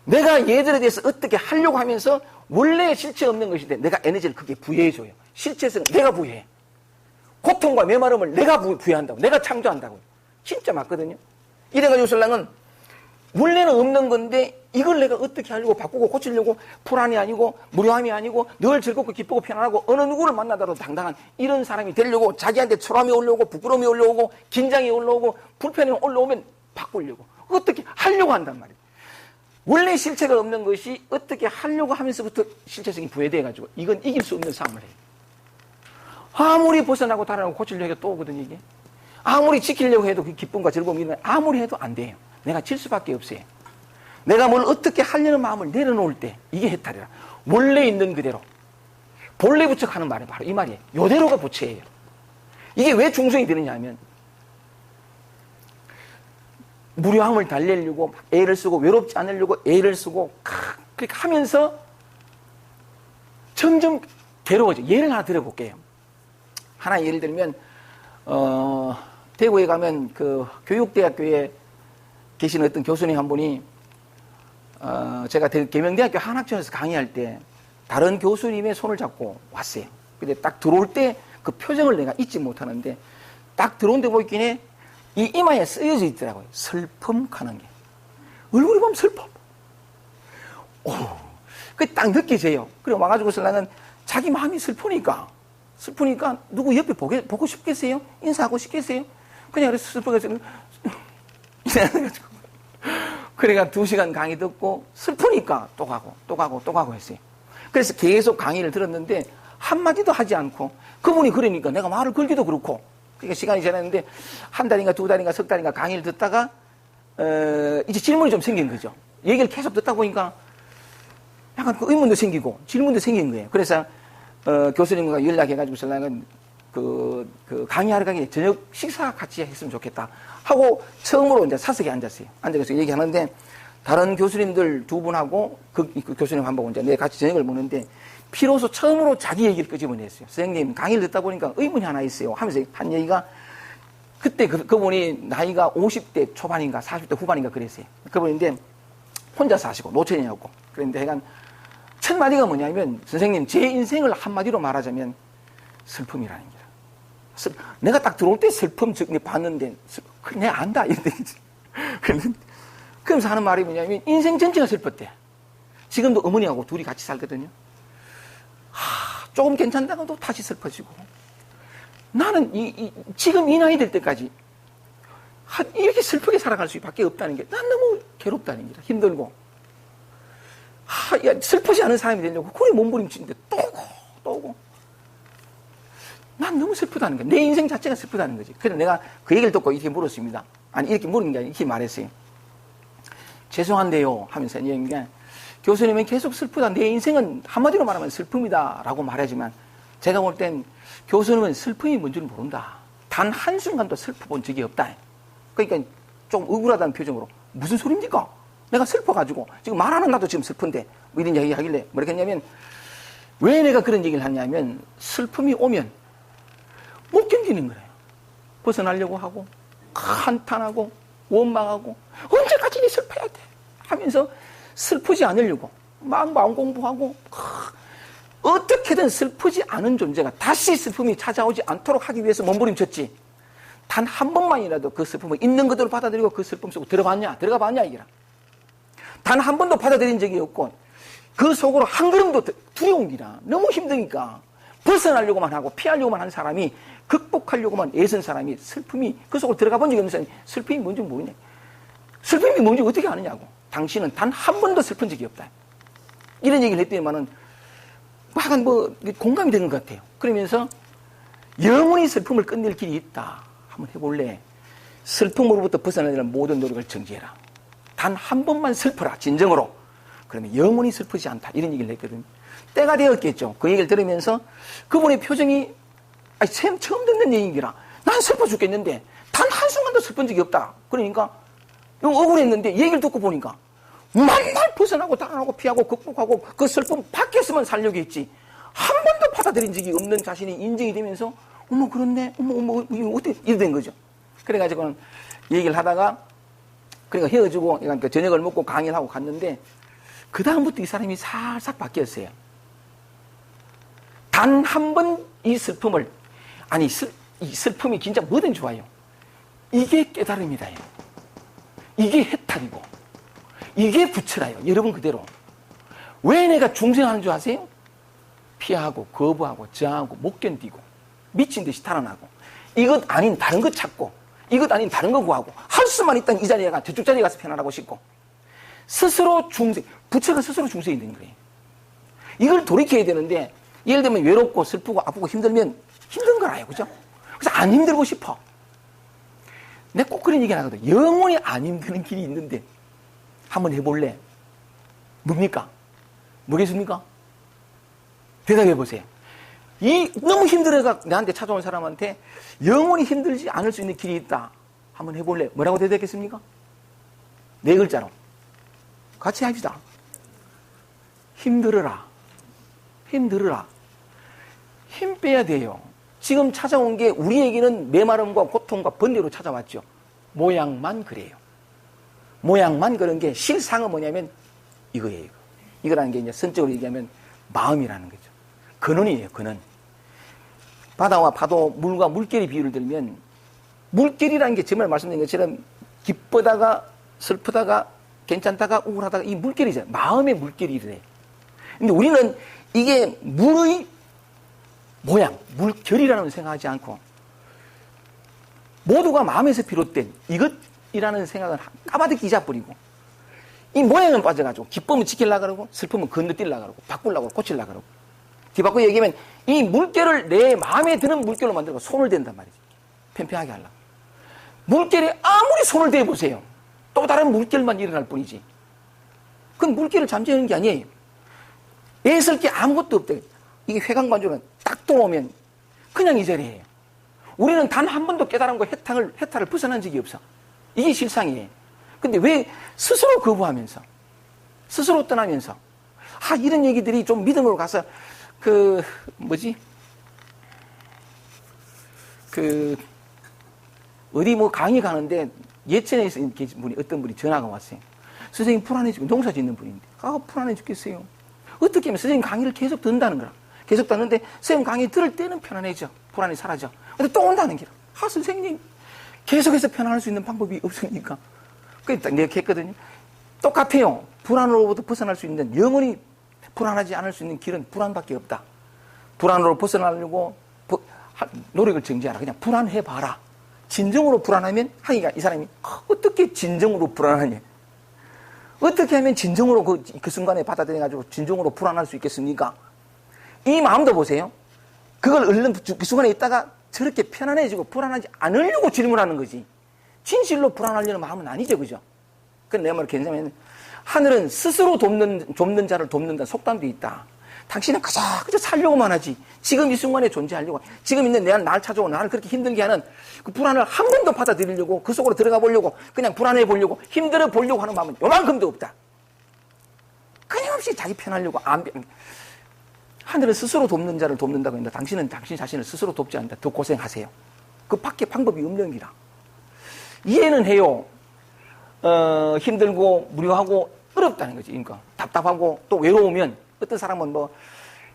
[SPEAKER 2] 내가 얘들에 대해서 어떻게 하려고 하면서 원래 실체 없는 것인데 내가 에너지를 크게 부여해줘요. 실체성은 내가 부여해. 고통과 메마름을 내가 부여한다고. 내가 창조한다고. 진짜 맞거든요. 이래가지고 신랑은 원래는 없는 건데 이걸 내가 어떻게 하려고 바꾸고 고치려고 불안이 아니고 무료함이 아니고 늘 즐겁고 기쁘고 편안하고 어느 누구를 만나더라도 당당한 이런 사람이 되려고 자기한테 초라함이 올라오고 부끄러움이 올라오고 긴장이 올라오고 불편이 올라오면 바꾸려고 어떻게 하려고 한단 말이에요. 원래 실체가 없는 것이 어떻게 하려고 하면서부터 실체성이 부여돼가지고 이건 이길 수 없는 싸움을 해요. 아무리 벗어나고 달아나고 고치려고 해도 또 오거든요, 이게. 아무리 지키려고 해도 그 기쁨과 즐거움이 있는 아무리 해도 안 돼요. 내가 질 수밖에 없어요. 내가 뭘 어떻게 하려는 마음을 내려놓을 때 이게 해탈이라. 원래 있는 그대로 본래 부척하는 말이 바로 이 말이에요. 요대로가 부처예요. 이게 왜 중성이 되느냐 하면 무료함을 달래려고 애를 쓰고 외롭지 않으려고 애를 쓰고 그렇게 하면서 점점 괴로워져. 예를 하나 들어볼게요. 하나 예를 들면 대구에 가면 그 교육대학교에 계신 어떤 교수님 한 분이 제가 계명대학교 한학전에서 강의할 때 다른 교수님의 손을 잡고 왔어요. 근데 딱 들어올 때 그 표정을 내가 잊지 못하는데 딱 들어온 데 보이긴 이 이마에 쓰여져 있더라고요. 슬픔 가는 게. 얼굴이 보면 슬픔. 오, 그게 딱 느껴져요. 그리고 와가지고서 나는 자기 마음이 슬프니까 누구 옆에 보고 싶겠어요? 인사하고 싶겠어요? 그냥 그래서 슬퍼가지고 그러니까 2시간 강의 듣고 슬프니까 또 가고 했어요. 그래서 계속 강의를 들었는데 한마디도 하지 않고 그분이 그러니까 내가 말을 걸기도 그렇고 그러니까 시간이 지났는데 1달인가 2달인가 3달인가 강의를 듣다가 이제 질문이 좀 생긴 거죠. 얘기를 계속 듣다 보니까 약간 그 의문도 생기고 질문도 생긴 거예요. 그래서 교수님과 연락해가지고서 나는 그 강의하러 가기 저녁 식사 같이 했으면 좋겠다 하고 처음으로 이제 사석에 앉았어요. 앉아서 얘기하는데 다른 교수님들 2분하고 그 교수님 한 분 이제 내 같이 저녁을 먹는데 비로소 처음으로 자기 얘기를 끄집어냈어요. 선생님 강의를 듣다 보니까 의문이 하나 있어요 하면서 한 얘기가 그때 그분이 나이가 50대 초반인가 40대 후반인가 그랬어요. 그분인데 혼자 사시고 노처녀였고 그런데 약간 첫 마디가 뭐냐면 선생님 제 인생을 한마디로 말하자면 슬픔이라는 게 내가 딱 들어올 때 슬픔 봤는데 내가 안다 이런데 그러면서 하는 말이 뭐냐면 인생 전체가 슬펐대. 지금도 어머니하고 둘이 같이 살거든요. 조금 괜찮다가도 다시 슬퍼지고 나는 지금 이 나이 될 때까지 이렇게 슬프게 살아갈 수밖에 없다는 게 난 너무 괴롭다는 겁니다. 힘들고 슬프지 않은 사람이 되려고 그래 몸부림치는데 또 오고 난 너무 슬프다는 거야. 내 인생 자체가 슬프다는 거지. 그래서 내가 그 얘기를 듣고 이렇게 물었습니다. 아니 이렇게 물은 게 아니라 이렇게 말했어요. 죄송한데요 하면서 얘기가 교수님은 계속 슬프다. 내 인생은 한마디로 말하면 슬픔이다 라고 말하지만 제가 볼 땐 교수님은 슬픔이 뭔지를 모른다. 단 한순간도 슬퍼본 적이 없다. 그러니까 좀 억울하다는 표정으로 무슨 소리입니까? 내가 슬퍼가지고 지금 말하는 나도 지금 슬픈데 뭐 이런 이야기 하길래 뭐라 했냐면 왜 내가 그런 얘기를 하냐면 슬픔이 오면 못 견디는 거예요. 벗어나려고 하고 한탄하고 원망하고 언제까지 이 슬퍼야 돼 하면서 슬프지 않으려고 막 마음 공부하고 어떻게든 슬프지 않은 존재가 다시 슬픔이 찾아오지 않도록 하기 위해서 몸부림쳤지. 단 한 번만이라도 그 슬픔을 있는 그대로 받아들이고 그 슬픔 속으로 들어가 봤냐 이게라. 단 한 번도 받아들인 적이 없고 그 속으로 한 걸음도 두려운 기라. 너무 힘드니까 벗어나려고만 하고 피하려고만 한 사람이 극복하려고만 애쓴 사람이 슬픔이 그 속으로 들어가 본 적이 없는 사람이 슬픔이 뭔지 모르냐. 슬픔이 뭔지 어떻게 아느냐고. 당신은 단 한 번도 슬픈 적이 없다. 이런 얘기를 했더니만은 약간 공감이 되는 것 같아요. 그러면서 영원히 슬픔을 끝낼 길이 있다. 한번 해볼래? 슬픔으로부터 벗어나려는 모든 노력을 정지해라. 단 한 번만 슬퍼라. 진정으로. 그러면 영원히 슬프지 않다. 이런 얘기를 했거든요. 때가 되었겠죠. 그 얘기를 들으면서 그분의 표정이 처음 듣는 얘기라. 난 슬퍼 죽겠는데 단 한순간도 슬픈 적이 없다. 그러니까 억울했는데 얘기를 듣고 보니까 만날 벗어나고 달아나고 피하고 극복하고 그 슬픔 밖에서만 살려고 했지 한 번도 받아들인 적이 없는 자신이 인정이 되면서 어머 그렇네 어머 이거 어떻게 이래 된 거죠. 그래가지고는 얘기를 하다가 그러니까 헤어지고 그러니까 저녁을 먹고 강의를 하고 갔는데 그 다음부터 이 사람이 살짝 바뀌었어요. 단 한 번 이 슬픔을 이 슬픔이 진짜 뭐든 좋아요. 이게 깨달음이다. 이게 해탈이고 이게 부처라요. 여러분 그대로. 왜 내가 중생하는 줄 아세요? 피하고 거부하고 저항하고 못 견디고 미친 듯이 달아나고 이것 아닌 다른 것 찾고 이것 아닌 다른 거 구하고 한 수만 있던 이 자리에 가 저쪽 자리에 가서 편안하고 싶고 스스로 중생, 부처가 스스로 중생이 된 거예요. 이걸 돌이켜야 되는데 예를 들면 외롭고 슬프고 아프고 힘들면 힘든 걸 알아요. 그죠? 그래서 안 힘들고 싶어. 내가 꼭 그런 얘기 하거든. 영원히 안 힘드는 길이 있는데 한번 해볼래? 뭡니까? 뭐겠습니까? 대답해 보세요. 너무 힘들어가 나한테 찾아온 사람한테 영원히 힘들지 않을 수 있는 길이 있다. 한번 해볼래? 뭐라고 대답했습니까? 4글자로. 같이 합시다. 힘들어라. 힘들어라. 힘 빼야 돼요. 지금 찾아온 게 우리에게는 메마름과 고통과 번뇌로 찾아왔죠. 모양만 그래요. 모양만 그런 게 실상은 뭐냐면 이거예요. 이거라는 게 이제 선적으로 얘기하면 마음이라는 거죠. 근원이에요, 근원. 바다와 파도, 물과 물결의 비유를 들면 물결이라는 게 정말 말씀드린 것처럼 기쁘다가 슬프다가 괜찮다가 우울하다가 이 물결이잖아요. 마음의 물결이래. 근데 우리는 이게 물의 모양, 물결이라는 걸 생각하지 않고 모두가 마음에서 비롯된 이것이라는 생각을 까마득히 잊어버리고 이 모양은 빠져가지고 기쁨은 지키려고 그러고 슬픔은 건너뛰려고 그러고 바꾸려고 고치려고 그러고 뒤바꿔 얘기하면 이 물결을 내 마음에 드는 물결로 만들고 손을 댄단 말이지. 편평하게 하려고. 물결에 아무리 손을 대보세요. 또 다른 물결만 일어날 뿐이지. 그건 물결을 잠재우는 게 아니에요. 애쓸 게 아무것도 없다. 이게 회광관조는 딱 들어오면 그냥 이 자리예요. 우리는 단 한 번도 깨달은 거 해탈을 벗어난 적이 없어. 이게 실상이에요. 근데 왜 스스로 거부하면서 스스로 떠나면서 이런 얘기들이 좀 믿음으로 가서 어디 뭐 강의 가는데 예천에서 계신 분이 어떤 분이 전화가 왔어요. 선생님 불안해 죽겠어요. 농사 짓는 분인데 불안해 죽겠어요. 어떻게 하면 선생님 강의를 계속 듣는다는 거라. 계속 듣는데 선생님 강의 들을 때는 편안해져. 불안이 사라져. 근데 또 온다는 거라. 선생님 계속해서 편안할 수 있는 방법이 없으니까. 그러니까 내가 했거든요. 똑같아요. 불안으로부터 벗어날 수 있는 영원히 불안하지 않을 수 있는 길은 불안밖에 없다. 불안으로 벗어나려고 노력을 정지하라. 그냥 불안해봐라. 진정으로 불안하면 하기가 이 사람이 어떻게 진정으로 불안하냐. 어떻게 하면 진정으로 그 순간에 받아들여가지고 진정으로 불안할 수 있겠습니까? 이 마음도 보세요. 그걸 얼른 그 순간에 있다가 저렇게 편안해지고 불안하지 않으려고 질문하는 거지. 진실로 불안하려는 마음은 아니죠. 그죠? 그건 내 말을 괜찮으면 하늘은 스스로 돕는 자를 돕는다는 속담도 있다. 당신은 그저 살려고만 하지. 지금 이 순간에 존재하려고. 지금 있는 날 찾아오고 나를 그렇게 힘들게 하는 그 불안을 한 번도 받아들이려고 그 속으로 들어가 보려고 그냥 불안해 보려고 힘들어 보려고 하는 마음은 요만큼도 없다. 끊임없이 자기 편하려고 하늘은 스스로 돕는 자를 돕는다고 했는데 당신은 당신 자신을 스스로 돕지 않는다. 더 고생하세요. 그 밖에 방법이 없는 기라. 이해는 해요. 힘들고 무료하고 어렵다는 거지. 그러니까 답답하고 또 외로우면 어떤 사람은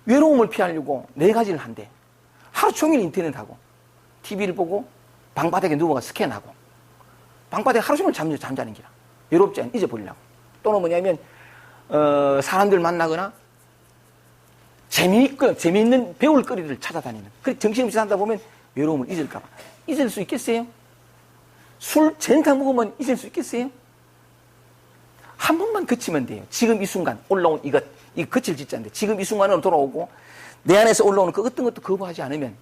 [SPEAKER 2] 외로움을 피하려고 4가지를 한대. 하루 종일 인터넷하고 TV를 보고 방바닥에 누워가 스캔하고 방바닥에 하루 종일 잠자는 기라. 외롭지 않아 잊어버리려고. 또는 뭐냐면 사람들 만나거나 재미있는 배울 거리를 찾아다니는. 그래 정신없이 산다 보면 외로움을 잊을까 봐. 잊을 수 있겠어요? 술 전타 먹으면 잊을 수 있겠어요? 한 번만 그치면 돼요. 지금 이 순간 올라온 이거 그칠 짓지 않는데 지금 이 순간으로 돌아오고 내 안에서 올라오는 그 어떤 것도 거부하지 않으면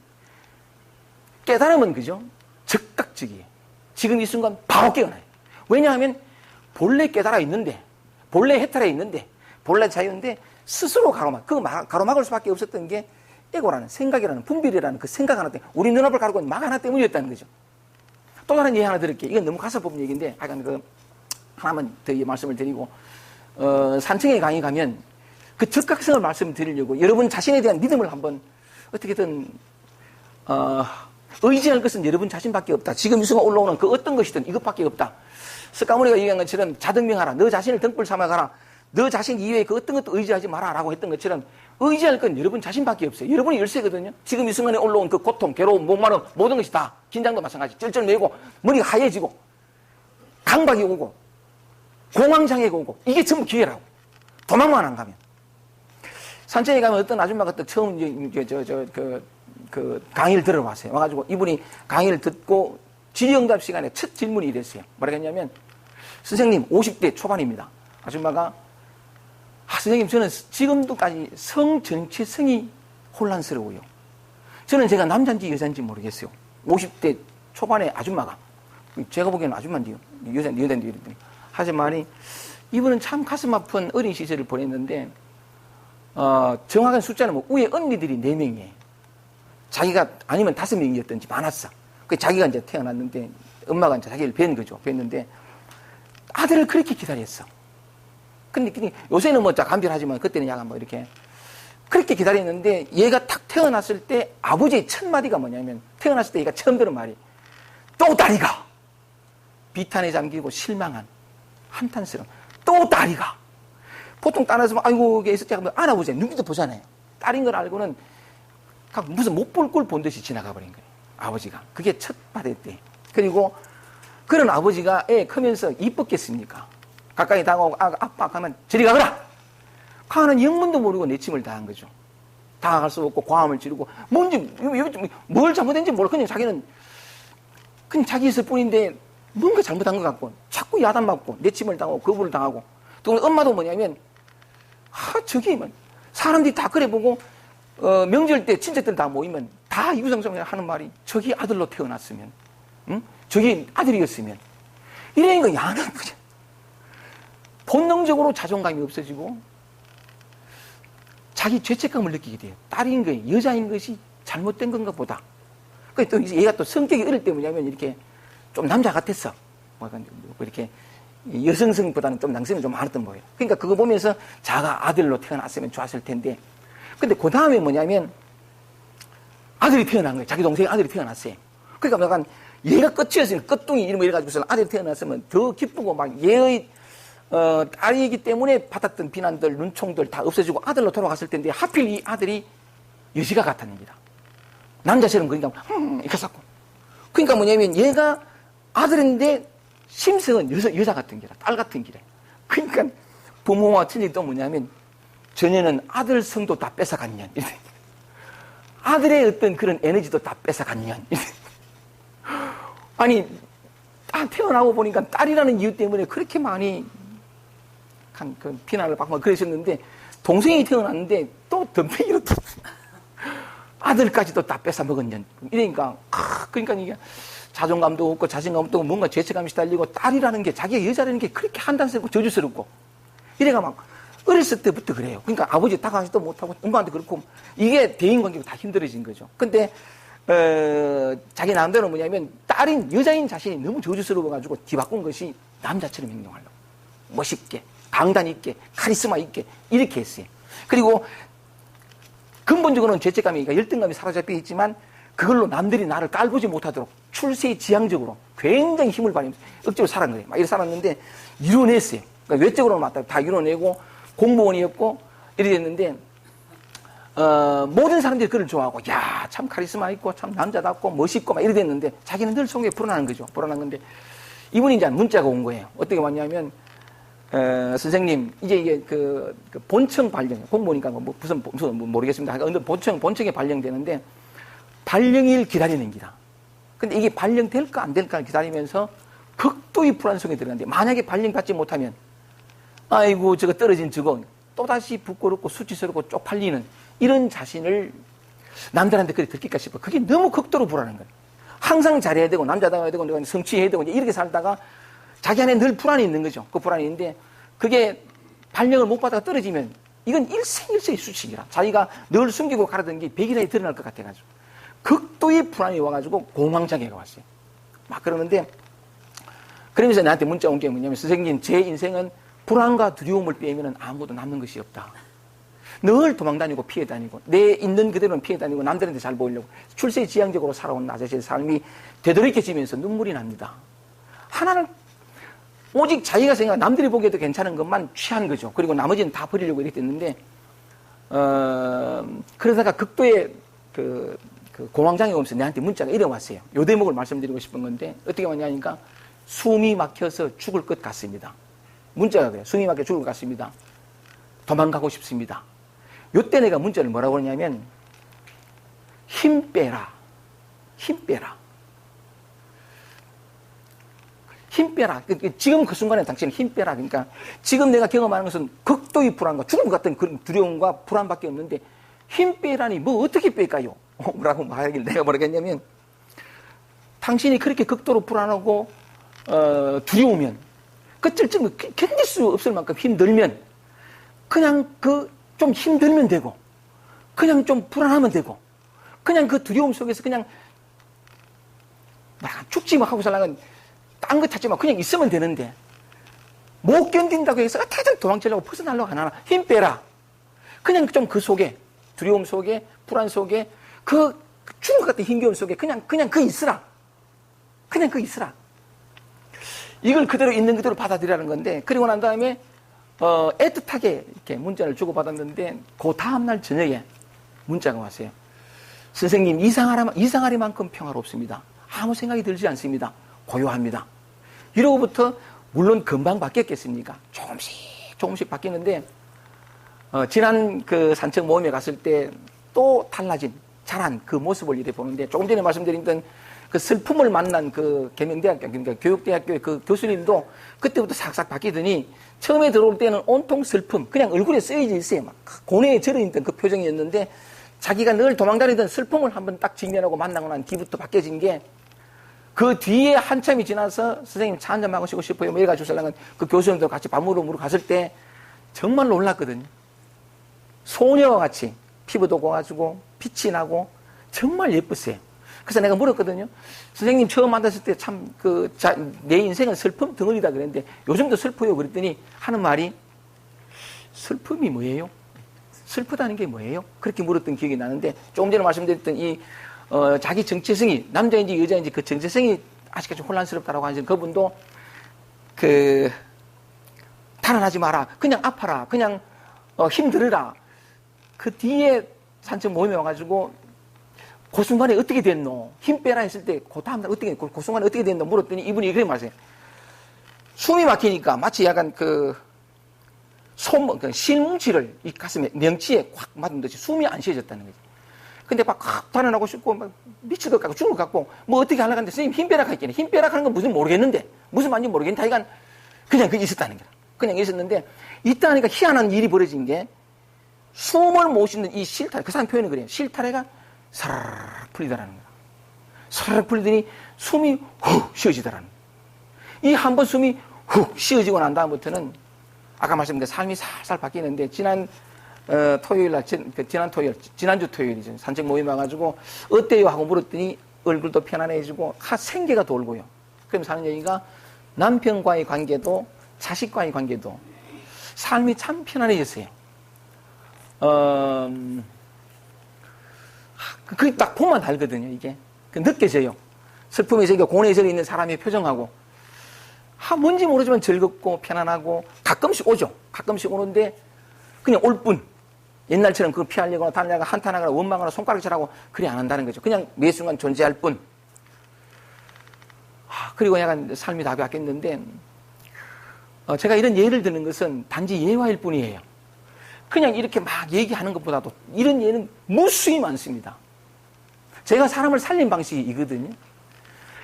[SPEAKER 2] 깨달음은 그죠? 즉각적이에요. 지금 이 순간 바로 깨어나요. 왜냐하면 본래 깨달아 있는데 본래 해탈해 있는데 본래 자유인데 스스로 가로막을 수밖에 없었던 게 에고라는 생각이라는 분별이라는 그 생각 하나 때문에 우리 눈앞을 가르고 있는 막 하나 때문이었다는 거죠. 또 다른 예시 하나 드릴게요. 이건 너무 가서 뽑은 얘기인데 하나만 더 말씀을 드리고 산청에 강의 가면 그 적각성을 말씀드리려고 여러분 자신에 대한 믿음을 한번 어떻게든 의지할 것은 여러분 자신밖에 없다. 지금 이 순간 올라오는 그 어떤 것이든 이것밖에 없다. 스카모니가 얘기한 것처럼 자등명하라. 너 자신을 등불 삼아가라. 너 자신 이외에 그 어떤 것도 의지하지 마라 라고 했던 것처럼 의지할 건 여러분 자신밖에 없어요. 여러분이 열쇠거든요. 지금 이 순간에 올라온 그 고통, 괴로움, 목마름 모든 것이 다 긴장도 마찬가지. 쩔쩔매고 머리가 하얘지고 강박이 오고 공황장애가 오고 이게 전부 기회라고. 도망만 안 가면. 산천에 가면 어떤 아줌마가 또 처음 강의를 들어봤어요. 와가지고 이분이 강의를 듣고 질의응답 시간에 첫 질문이 이랬어요. 뭐라고 했냐면, 선생님 50대 초반입니다. 아줌마가 선생님 저는 지금도까지 성 정체성이 혼란스러워요. 저는 제가 남자인지 여자인지 모르겠어요. 50대 초반의 아줌마가, 제가 보기에는 아줌마인데요. 여자인데요. 하지만 이분은 참 가슴 아픈 어린 시절을 보냈는데 정확한 숫자는 뭐 위에 언니들이 4명이에요. 자기가 아니면 5명이었던지 많았어. 그 자기가 이제 태어났는데 엄마가 이제 자기를 뵌 거죠. 뵀는데 아들을 그렇게 기다렸어. 근데 요새는 뭐 간별하지만 그때는 약간 뭐 이렇게 그렇게 기다렸는데 얘가 탁 태어났을 때 아버지의 첫 마디가 뭐냐면 태어났을 때 얘가 처음 들은 말이 또 딸이가 비탄에 잠기고 실망한 한탄스러운 또 딸이가 보통 딸았으면 아이고 이게 있었지 하면 안아보세요. 눈빛도 보잖아요. 딸인 걸 알고는 무슨 못 볼 걸 본 듯이 지나가 버린 거예요. 아버지가. 그게 첫 받았대. 그리고 그런 아버지가 애 크면서 이뻤겠습니까? 가까이 다가오고 아빠 가면 저리 가거라. 가는 영문도 모르고 내침을 당한 거죠. 다가갈 수 없고 과함을 지르고 뭔지 뭘 잘못했는지 몰라. 그냥 자기는 그냥 자기 있을 뿐인데 뭔가 잘못한 것 같고 자꾸 야단맞고 내침을 당하고 거부를 당하고 또 엄마도 뭐냐면 저기 사람들이 다 그래 보고 명절 때 친척들 다 모이면 다 유성성을 하는 말이 저기 아들로 태어났으면 저기 아들이었으면 이러니까 야는 거죠. 본능적으로 자존감이 없어지고 자기 죄책감을 느끼게 돼요. 딸인 거예요. 여자인 것이 잘못된 건가 보다. 또 얘가 또 성격이 어릴 때 뭐냐면 이렇게 좀 남자 같았어. 이렇게 여성성보다는 좀 남성이 좀 많았던 거예요. 그러니까 그거 보면서 자가 아들로 태어났으면 좋았을 텐데 근데 그 다음에 뭐냐면 아들이 태어난 거예요. 자기 동생이 아들이 태어났어요. 그러니까 약간 얘가 끝이었으면 끝둥이 이런 거 이래가지고서 아들이 태어났으면 더 기쁘고 막 얘의 딸이기 때문에 받았던 비난들, 눈총들 다 없어지고 아들로 돌아갔을 텐데 하필 이 아들이 여시가 같았는 겁니다. 남자처럼 그러니까 이렇게 쌌고 그러니까 뭐냐면 얘가 아들인데 심성은 여자 같은 기라, 딸 같은 기라. 그러니까 부모와 친척이 또 뭐냐면 전에는 아들 성도 다 뺏어간 년. 아들의 어떤 그런 에너지도 다 뺏어간 년. 아니, 딱 태어나고 보니까 딸이라는 이유 때문에 그렇게 많이 그 비난을 받고 그러셨는데 동생이 태어났는데 또 덤탱이로 또 아들까지도 다 뺏어 먹은 년. 이러니까, 그러니까 이게 자존감도 없고 자신감도 없고 뭔가 죄책감이 시달리고 딸이라는 게 자기가 여자라는 게 그렇게 한탄스럽고 저주스럽고 이래가 막 어렸을 때부터 그래요. 그러니까 아버지 다가가지도 못하고 엄마한테 그렇고 이게 대인관계가 다 힘들어진 거죠. 근데 자기 나름대로 뭐냐면 딸인 여자인 자신이 너무 저주스러워가지고 뒤바꾼 것이 남자처럼 행동하려고 멋있게 강단 있게 카리스마 있게 이렇게 했어요. 그리고 근본적으로는 죄책감이 그러니까 열등감이 사로잡혀 있지만 그걸로 남들이 나를 깔보지 못하도록 출세지향적으로 굉장히 힘을 발휘하면서 억지로 살았는 거예요. 막 이렇게 살았는데 이뤄냈어요. 그러니까 외적으로는 다 이뤄내고 공무원이었고 이래 됐는데 모든 사람들이 그를 좋아하고 야, 참 카리스마 있고 참 남자답고 멋있고 막 이래 됐는데 자기는 늘 속에 불안한 거죠. 불안한 건데 이분이 이제 문자가 온 거예요. 어떻게 왔냐면 선생님 이제 이게 그 본청 발령 공무원이니까 뭐 무슨 모르겠습니다. 근데 본청에 발령되는데 발령일 기다리는 기다. 근데 이게 발령될까 안 될까 기다리면서 극도의 불안 속에 들어가는데 만약에 발령받지 못하면 아이고 저거 떨어진 저거 또다시 부끄럽고 수치스럽고 쪽팔리는 이런 자신을 남들한테 그렇게 들킬까 싶어. 그게 너무 극도로 불안한 거예요. 항상 잘해야 되고 남자다워야 되고 내가 성취해야 되고 이렇게 살다가 자기 안에 늘 불안이 있는 거죠. 그 불안이 있는데 그게 발령을 못 받아가 떨어지면 이건 일생일세의 수치이라 자기가 늘 숨기고 가라던 게 백일하에 드러날 것 같아가지고 극도의 불안이 와가지고 공황장애가 왔어요. 막 그러는데 그러면서 나한테 문자 온 게 뭐냐면 선생님 제 인생은 불안과 두려움을 빼면 아무것도 남는 것이 없다. 늘 도망다니고 피해다니고 내 있는 그대로는 피해다니고 남들한테 잘 보이려고 출세지향적으로 살아온 나 자신의 삶이 되돌이켜지면서 눈물이 납니다. 하나는 오직 자기가 생각 남들이 보기에도 괜찮은 것만 취한 거죠. 그리고 나머지는 다 버리려고 이렇게 됐는데 그러다가 극도의 그 공황장애가 오면서 내한테 문자가 이래 왔어요. 요 대목을 말씀드리고 싶은 건데 어떻게 왔냐니까 숨이 막혀서 죽을 것 같습니다. 문자가 그래요. 숨이 막혀 죽을 것 같습니다. 도망가고 싶습니다. 요때 내가 문자를 뭐라고 하냐면 힘 빼라. 힘 빼라. 힘 빼라. 지금 그 순간에 당신은 힘 빼라. 그러니까 지금 내가 경험하는 것은 극도의 불안과 죽음 같은 그런 두려움과 불안밖에 없는데 힘 빼라니 뭐 어떻게 뺄까요? 라고 말하길 내가 뭐라겠냐면 당신이 그렇게 극도로 불안하고 두려우면 끝을 견딜 수 없을 만큼 힘들면 그냥 좀 힘들면 되고 그냥 좀 불안하면 되고 그냥 그 두려움 속에서 그냥 죽지 마 하고 살라는 딴 거 찾지 마 그냥 있으면 되는데 못 견딘다고 해서 어떻게든 도망치려고 벗어나려고 하나 힘 빼라. 그냥 좀 그 속에 두려움 속에 불안 속에 그 죽을 것 같은 힘겨움 속에 그냥 그 있으라. 그냥 그 있으라. 이걸 그대로 있는 그대로 받아들이라는 건데 그리고 난 다음에 애틋하게 이렇게 문자를 주고받았는데 그 다음날 저녁에 문자가 왔어요. 선생님 이상하리만큼 평화롭습니다. 아무 생각이 들지 않습니다. 고요합니다. 이로부터 물론 금방 바뀌었겠습니까? 조금씩 바뀌는데 지난 그 산책 모임에 갔을 때 또 달라진 자란 그 모습을 이렇게 보는데 조금 전에 말씀드린 그 슬픔을 만난 그 계명대학교 그러니까 교육대학교의 그 교수님도 그때부터 싹싹 바뀌더니 처음에 들어올 때는 온통 슬픔 그냥 얼굴에 쓰여져 있어요. 막 고뇌에 절어있던 그 표정이었는데 자기가 늘 도망다니던 슬픔을 한번 딱 직면하고 만나고 난 뒤부터 바뀌어진 게 그 뒤에 한참이 지나서 선생님 차 한잔 마시고 싶어요. 뭐 이래가지고 설랑은 그 교수님도 같이 밥 먹으러 갔을 때 정말 놀랐거든요. 소녀와 같이 피부도 고와가지고 빛이 나고 정말 예뻤어요. 그래서 내가 물었거든요. 선생님 처음 만났을 때 참 내 인생은 슬픔 덩어리다 그랬는데 요즘도 슬퍼요. 그랬더니 하는 말이 슬픔이 뭐예요? 슬프다는 게 뭐예요? 그렇게 물었던 기억이 나는데 조금 전에 말씀드렸던 이 자기 정체성이 남자인지 여자인지 그 정체성이 아직까지 좀 혼란스럽다라고 하는 그분도 달아나지 마라. 그냥 아파라. 그냥 힘들어라. 그 뒤에 산책 모임에 와가지고 그 순간에 어떻게 됐노? 힘 빼라 했을 때 그 다음날 어떻게 그 순간에 어떻게 됐노? 물었더니 이분이 이렇게 말했어요. 숨이 막히니까 마치 약간 실뭉치를 이 가슴에 명치에 꽉 맞은 듯이 숨이 안 쉬어졌다는 거지. 근데 막 달아나고 싶고 막 미칠 것 같고 죽을 것 같고 뭐 어떻게 하려고 하는데 선생님 힘 빼라 했겠네. 힘 빼라 하는 건 무슨 모르겠는데 무슨 말인지 모르겠는데 하여간 그냥 있었다는 거야. 그냥 있었는데 있다니까 희한한 일이 벌어진 게 숨을 못 쉬는 이 실타래 그 사람 표현이 그래요. 실타래가 사르르 풀리더라는 거야. 사르르 풀리더니 숨이 훅 쉬어지더라는 거야. 이 한 번 숨이 훅 쉬어지고 난 다음부터는 아까 말씀드린 삶이 살살 바뀌는데 지난주 토요일이죠. 산책 모임 와가지고 어때요? 하고 물었더니 얼굴도 편안해지고 생기가 돌고요. 그럼 사는 얘기가 남편과의 관계도 자식과의 관계도 삶이 참 편안해졌어요. 그게 딱 보면 알거든요, 이게. 느껴져요. 슬픔에 젖어 고뇌에 젖어 있는 사람의 표정하고. 뭔지 모르지만 즐겁고 편안하고 가끔씩 오죠. 가끔씩 오는데 그냥 올 뿐. 옛날처럼 그걸 피하려거나 달려가 한탄하거나 원망하거나 손가락질하고 그리 안 한다는 거죠. 그냥 매 순간 존재할 뿐. 그리고 약간 삶이 다 바뀌었는데 제가 이런 예를 드는 것은 단지 예화일 뿐이에요. 그냥 이렇게 막 얘기하는 것보다도 이런 예는 무수히 많습니다. 제가 사람을 살린 방식이 이거든요.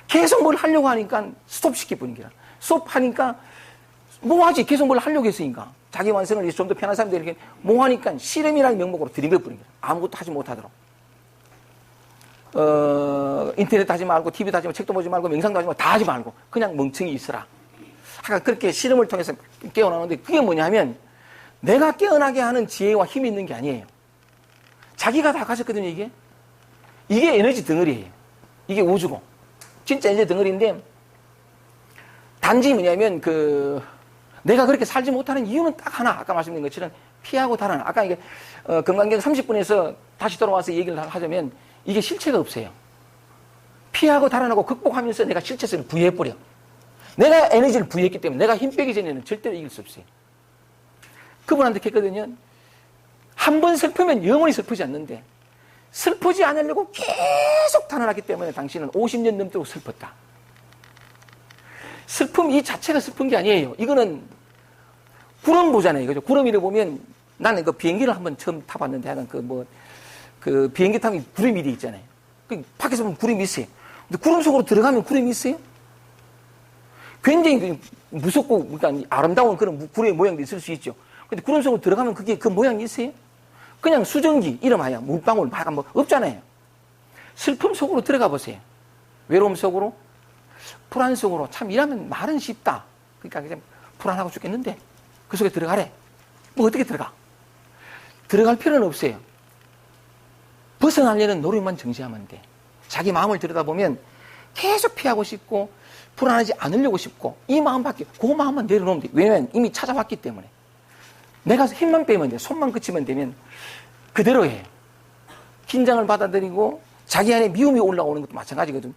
[SPEAKER 2] 계속 뭘 하려고 하니까 스톱시킬 뿐이라. 스톱하니까 뭐하지? 계속 뭘 하려고 했으니까. 자기 완성을 위해서 좀 더 편한 사람들이 이렇게 뭐하니까 실험이라는 명목으로 들이밀 뿐이라. 아무것도 하지 못하도록. 인터넷 하지 말고, TV도 하지 말고, 책도 보지 말고, 명상도 하지 말고, 다 하지 말고, 그냥 멍청히 있으라. 하여간 그렇게 실험을 통해서 깨어나는데 그게 뭐냐면 내가 깨어나게 하는 지혜와 힘이 있는 게 아니에요. 자기가 다 가졌거든요, 이게. 이게 에너지 덩어리예요. 이게 우주고. 진짜 에너지 덩어리인데, 단지 뭐냐면, 내가 그렇게 살지 못하는 이유는 딱 하나. 아까 말씀드린 것처럼 피하고 달아나. 아까 이게, 금강경 30분에서 다시 돌아와서 얘기를 하자면, 이게 실체가 없어요. 피하고 달아나고 극복하면서 내가 실체성을 부여해버려. 내가 에너지를 부여했기 때문에 내가 힘 빼기 전에는 절대로 이길 수 없어요. 그분한테 했거든요. 한 번 슬프면 영원히 슬프지 않는데 슬프지 않으려고 계속 달아났기 때문에 당신은 50년 넘도록 슬펐다. 슬픔 이 자체가 슬픈 게 아니에요. 이거는 구름 보잖아요. 그죠? 구름위를 보면 나는 그 비행기를 한번 처음 타봤는데 하여간 그 비행기 타면 구름이 있잖아요. 그 밖에서 보면 구름이 있어요. 근데 구름 속으로 들어가면 구름이 있어요? 굉장히 무섭고 그러니까 아름다운 그런 구름의 모양도 있을 수 있죠. 근데 구름 속으로 들어가면 그게 그 모양이 있어요? 그냥 수증기 이름하여 물방울 막 뭐 없잖아요. 슬픔 속으로 들어가 보세요. 외로움 속으로, 불안 속으로. 참 일하면 말은 쉽다. 그러니까 그냥 불안하고 죽겠는데 그 속에 들어가래. 뭐 어떻게 들어가? 들어갈 필요는 없어요. 벗어나려는 노력만 정지하면 돼. 자기 마음을 들여다보면 계속 피하고 싶고 불안하지 않으려고 싶고 이 마음밖에, 그 마음만 내려놓으면 돼. 왜냐면 이미 찾아왔기 때문에. 내가 힘만 빼면 돼. 손만 그치면 되면 그대로 해요. 긴장을 받아들이고 자기 안에 미움이 올라오는 것도 마찬가지거든요.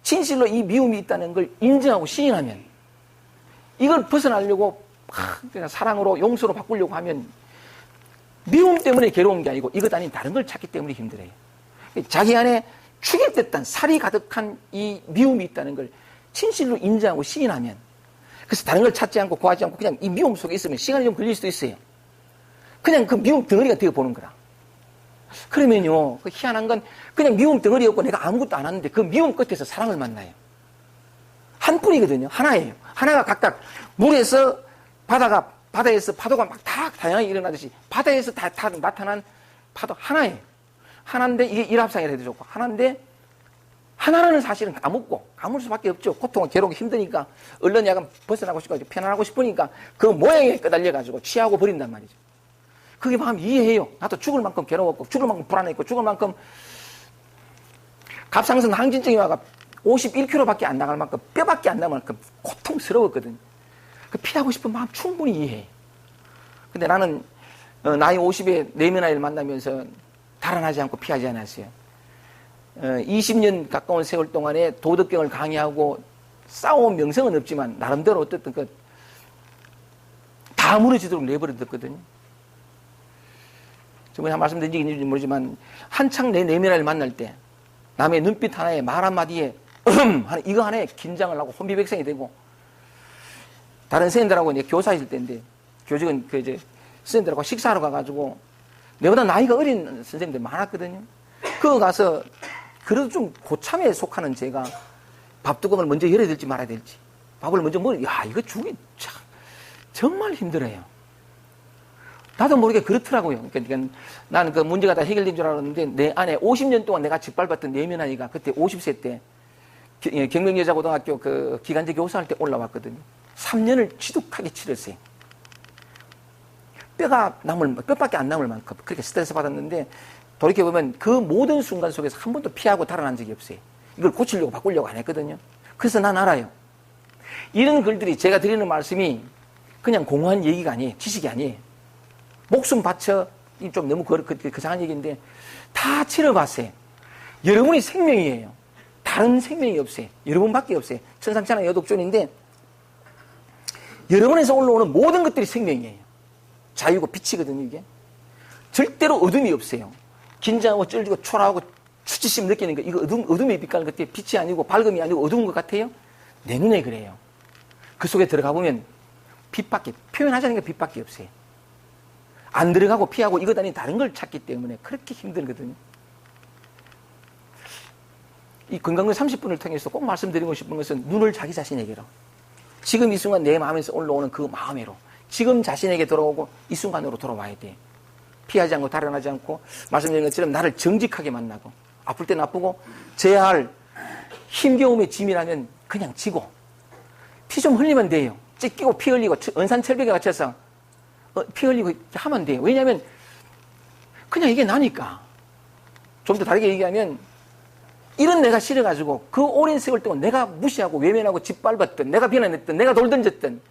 [SPEAKER 2] 진실로 이 미움이 있다는 걸 인정하고 시인하면 이걸 벗어나려고 그냥 사랑으로 용서로 바꾸려고 하면 미움 때문에 괴로운 게 아니고 이것 아닌 다른 걸 찾기 때문에 힘들어요. 자기 안에 죽일 듯한 살이 가득한 이 미움이 있다는 걸 진실로 인정하고 시인하면, 그래서 다른 걸 찾지 않고 구하지 않고 그냥 이 미움 속에 있으면 시간이 좀 걸릴 수도 있어요. 그냥 그 미움 덩어리가 되어보는 거라. 그러면요, 그 희한한 건 그냥 미움 덩어리였고 내가 아무것도 안 하는데 그 미움 끝에서 사랑을 만나요. 한 뿌리거든요. 하나예요. 하나가 각각 물에서 바다에서 파도가 막 다 다양하게 일어나듯이 바다에서 다 나타난 파도 하나예요. 하나인데 이게 일합상이라 해도 좋고 하나인데 하나라는 사실은 까먹을 수밖에 없죠. 고통은 괴롭고 힘드니까 얼른 약간 벗어나고 싶고 편안하고 싶으니까 그 모양에 끄달려가지고 취하고 버린단 말이죠. 그게 마음 이해해요. 나도 죽을 만큼 괴로웠고 죽을 만큼 불안했고 죽을 만큼 갑상선 항진증이 와가 51kg밖에 안 나갈 만큼 뼈밖에 안 나갈 만큼 고통스러웠거든요. 그 피하고 싶은 마음 충분히 이해해. 근데 나는 나이 50에 내면 아이를 만나면서 달아나지 않고 피하지 않았어요. 20년 가까운 세월 동안에 도덕경을 강의하고 싸워온 명성은 없지만 나름대로 어쨌든 다 무너지도록 내버려뒀거든요. 저번에 한 말씀드린 적이 있는지 모르지만 한창 내 내면 아이를 만날 때 남의 눈빛 하나에 말 한마디에 이거 하나에 긴장을 하고 혼비백산이 되고 다른 선생님들하고 이제 교사일 때인데 교직은 이제 선생님들하고 식사하러 가가지고 내보다 나이가 어린 선생님들 많았거든요. 그거 가서 그래도 좀 고참에 속하는 제가 밥뚜껑을 먼저 열어야 될지 말아야 될지 밥을 먼저 이거 죽이 참 정말 힘들어요. 나도 모르게 그렇더라고요. 그러니까 나는 그 문제가 다 해결된 줄 알았는데 내 안에 50년 동안 내가 짓밟았던 내면 아이가 그때 50세 때 경명여자고등학교 그 기간제 교사할 때 올라왔거든요. 3년을 지독하게 치렀어요. 뼈밖에 안 남을 만큼 그렇게 스트레스 받았는데 돌이켜보면 그 모든 순간 속에서 한 번도 피하고 달아난 적이 없어요. 이걸 고치려고 바꾸려고 안 했거든요. 그래서 난 알아요. 이런 글들이 제가 드리는 말씀이 그냥 공허한 얘기가 아니에요. 지식이 아니에요. 목숨 바쳐, 좀 너무 거창한 얘기인데 다 치러봤어요. 여러분이 생명이에요. 다른 생명이 없어요. 여러분밖에 없어요. 천상천하 여독존인데 여러분에서 올라오는 모든 것들이 생명이에요. 자유고 빛이거든요, 이게. 절대로 어둠이 없어요. 긴장하고 쩔리고 초라하고 수치심 느끼는 거, 이거 어둠의 빛깔 같아요. 빛이 아니고 밝음이 아니고 어두운 것 같아요. 내 눈에 그래요. 그 속에 들어가 보면 표현하자는 게 빛밖에 없어요. 안 들어가고 피하고 이것 아닌 다른 걸 찾기 때문에 그렇게 힘들거든요. 이 건강의 30분을 통해서 꼭 말씀드리고 싶은 것은 눈을 자기 자신에게로. 지금 이 순간 내 마음에서 올라오는 그 마음으로. 지금 자신에게 돌아오고 이 순간으로 돌아와야 돼. 피하지 않고 달아나지 않고 말씀드린 것처럼 나를 정직하게 만나고 아플 땐 아프고 져야 할 힘겨움의 짐이라면 그냥 지고 피 좀 흘리면 돼요. 찢기고 피 흘리고 은산철벽에 갇혀서 피 흘리고 하면 돼요. 왜냐하면 그냥 이게 나니까. 좀 더 다르게 얘기하면 이런 내가 싫어가지고 그 오랜 세월 동안 내가 무시하고 외면하고 짓밟았던 내가 비난했던 내가 돌 던졌던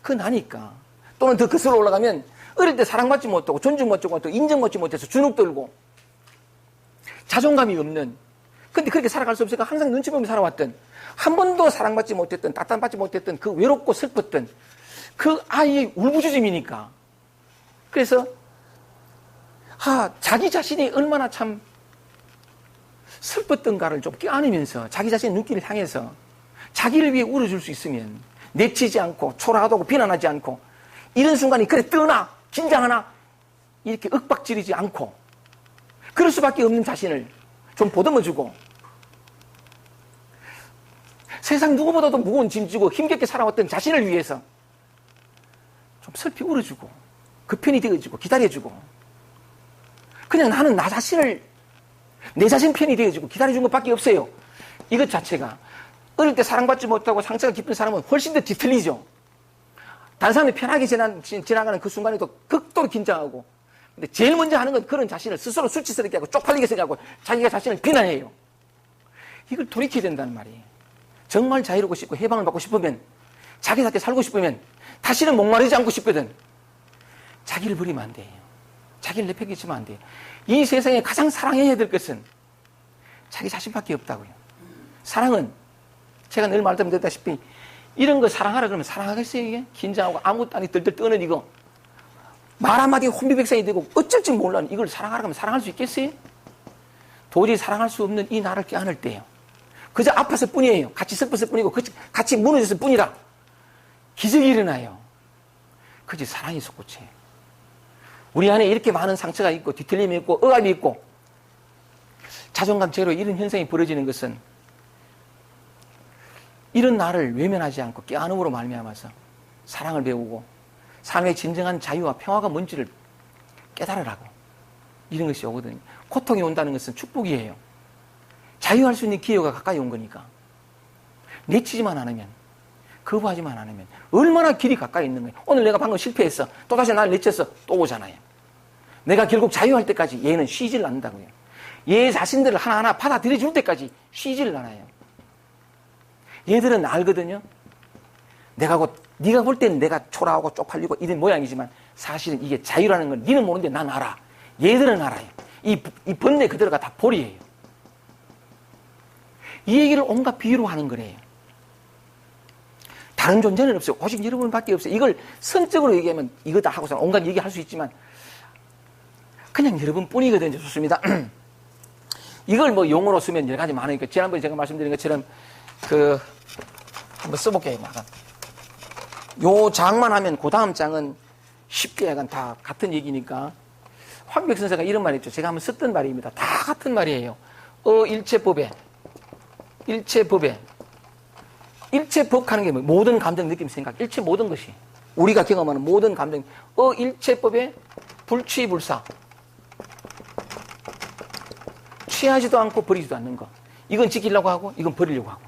[SPEAKER 2] 그 나니까. 또는 더 거슬러 올라가면 어릴 때 사랑받지 못하고 존중 받지 못하고 인정받지 못해서 주눅 들고 자존감이 없는, 근데 그렇게 살아갈 수 없으니까 항상 눈치 보며 살아왔던, 한 번도 사랑받지 못했던 따뜻함받지 못했던 그 외롭고 슬펐던 그 아이의 울부짖음이니까. 그래서 자기 자신이 얼마나 참 슬펐던가를 좀 껴안으면서 자기 자신의 눈길을 향해서 자기를 위해 울어줄 수 있으면 내치지 않고 초라하다고 비난하지 않고 이런 순간이 그래 뜨나 긴장하나 이렇게 윽박지르지 않고 그럴 수밖에 없는 자신을 좀 보듬어주고 세상 누구보다도 무거운 짐지고 힘겹게 살아왔던 자신을 위해서 좀 슬피 울어주고 그 편이 되어주고 기다려주고 그냥 나는 나 자신을 내 자신 편이 되어주고 기다려준 것밖에 없어요. 이것 자체가 어릴 때 사랑받지 못하고 상처가 깊은 사람은 훨씬 더 뒤틀리죠. 다른 사람이 편하게 지나가는 그 순간에도 극도로 긴장하고 근데 제일 먼저 하는 건 그런 자신을 스스로 수치스럽게 하고 쪽팔리게 생각하고 자기가 자신을 비난해요. 이걸 돌이켜야 된다는 말이에요. 정말 자유롭고 싶고 해방을 받고 싶으면 자기답게 살고 싶으면 다시는 목마르지 않고 싶거든. 자기를 버리면 안 돼요. 자기를 내팽개치면 안 돼요. 이 세상에 가장 사랑해야 될 것은 자기 자신밖에 없다고요. 사랑은 제가 늘 말씀드렸다시피 이런 거 사랑하라 그러면 사랑하겠어요 이게? 긴장하고 아무것도 아니 들들 떠는 이거 말 한마디에 혼비백산이 되고 어쩔 줄 몰라 이걸 사랑하라 그러면 사랑할 수 있겠어요? 도저히 사랑할 수 없는 이 나를 껴안을 때요. 그저 아파서 뿐이에요. 같이 슬퍼서 뿐이고 같이 무너졌을 뿐이라 기적이 일어나요. 그저 사랑이 솟구쳐요. 우리 안에 이렇게 많은 상처가 있고 뒤틀림이 있고 억압이 있고 자존감 제로 이런 현상이 벌어지는 것은 이런 나를 외면하지 않고 껴안음으로 말미암아서 사랑을 배우고 삶의 진정한 자유와 평화가 뭔지를 깨달으라고 이런 것이 오거든요. 고통이 온다는 것은 축복이에요. 자유할 수 있는 기회가 가까이 온 거니까 내치지만 않으면 거부하지만 않으면 얼마나 길이 가까이 있는 거예요. 오늘 내가 방금 실패했어. 또다시 나를 내쳤어. 또 오잖아요. 내가 결국 자유할 때까지 얘는 쉬지를 않는다고요. 얘 자신들을 하나하나 받아들여 줄 때까지 쉬지를 않아요. 얘들은 알거든요. 내가 곧 네가 볼 때는 내가 초라하고 쪽팔리고 이런 모양이지만 사실은 이게 자유라는 건 니는 모르는데 난 알아. 얘들은 알아요. 이 번뇌 그대로가 다 볼이에요. 이 얘기를 온갖 비유로 하는 거래요. 다른 존재는 없어요. 오직 여러분밖에 없어요. 이걸 선적으로 얘기하면 이거다 하고서 온갖 얘기할 수 있지만 그냥 여러분뿐이거든요. 좋습니다. 이걸 뭐 용어로 쓰면 여러 가지 많으니까 지난번에 제가 말씀드린 것처럼 한번 써볼게요. 요 장만 하면 그 다음 장은 쉽게 약간 다 같은 얘기니까 황백 선생가 이런 말 했죠. 제가 한번 썼던 말입니다. 다 같은 말이에요. 일체법에 일체법 하는 게 뭐예요? 모든 감정, 느낌, 생각, 일체 모든 것이 우리가 경험하는 모든 감정 일체법에 불취불사 취하지도 않고 버리지도 않는 거 이건 지키려고 하고 이건 버리려고 하고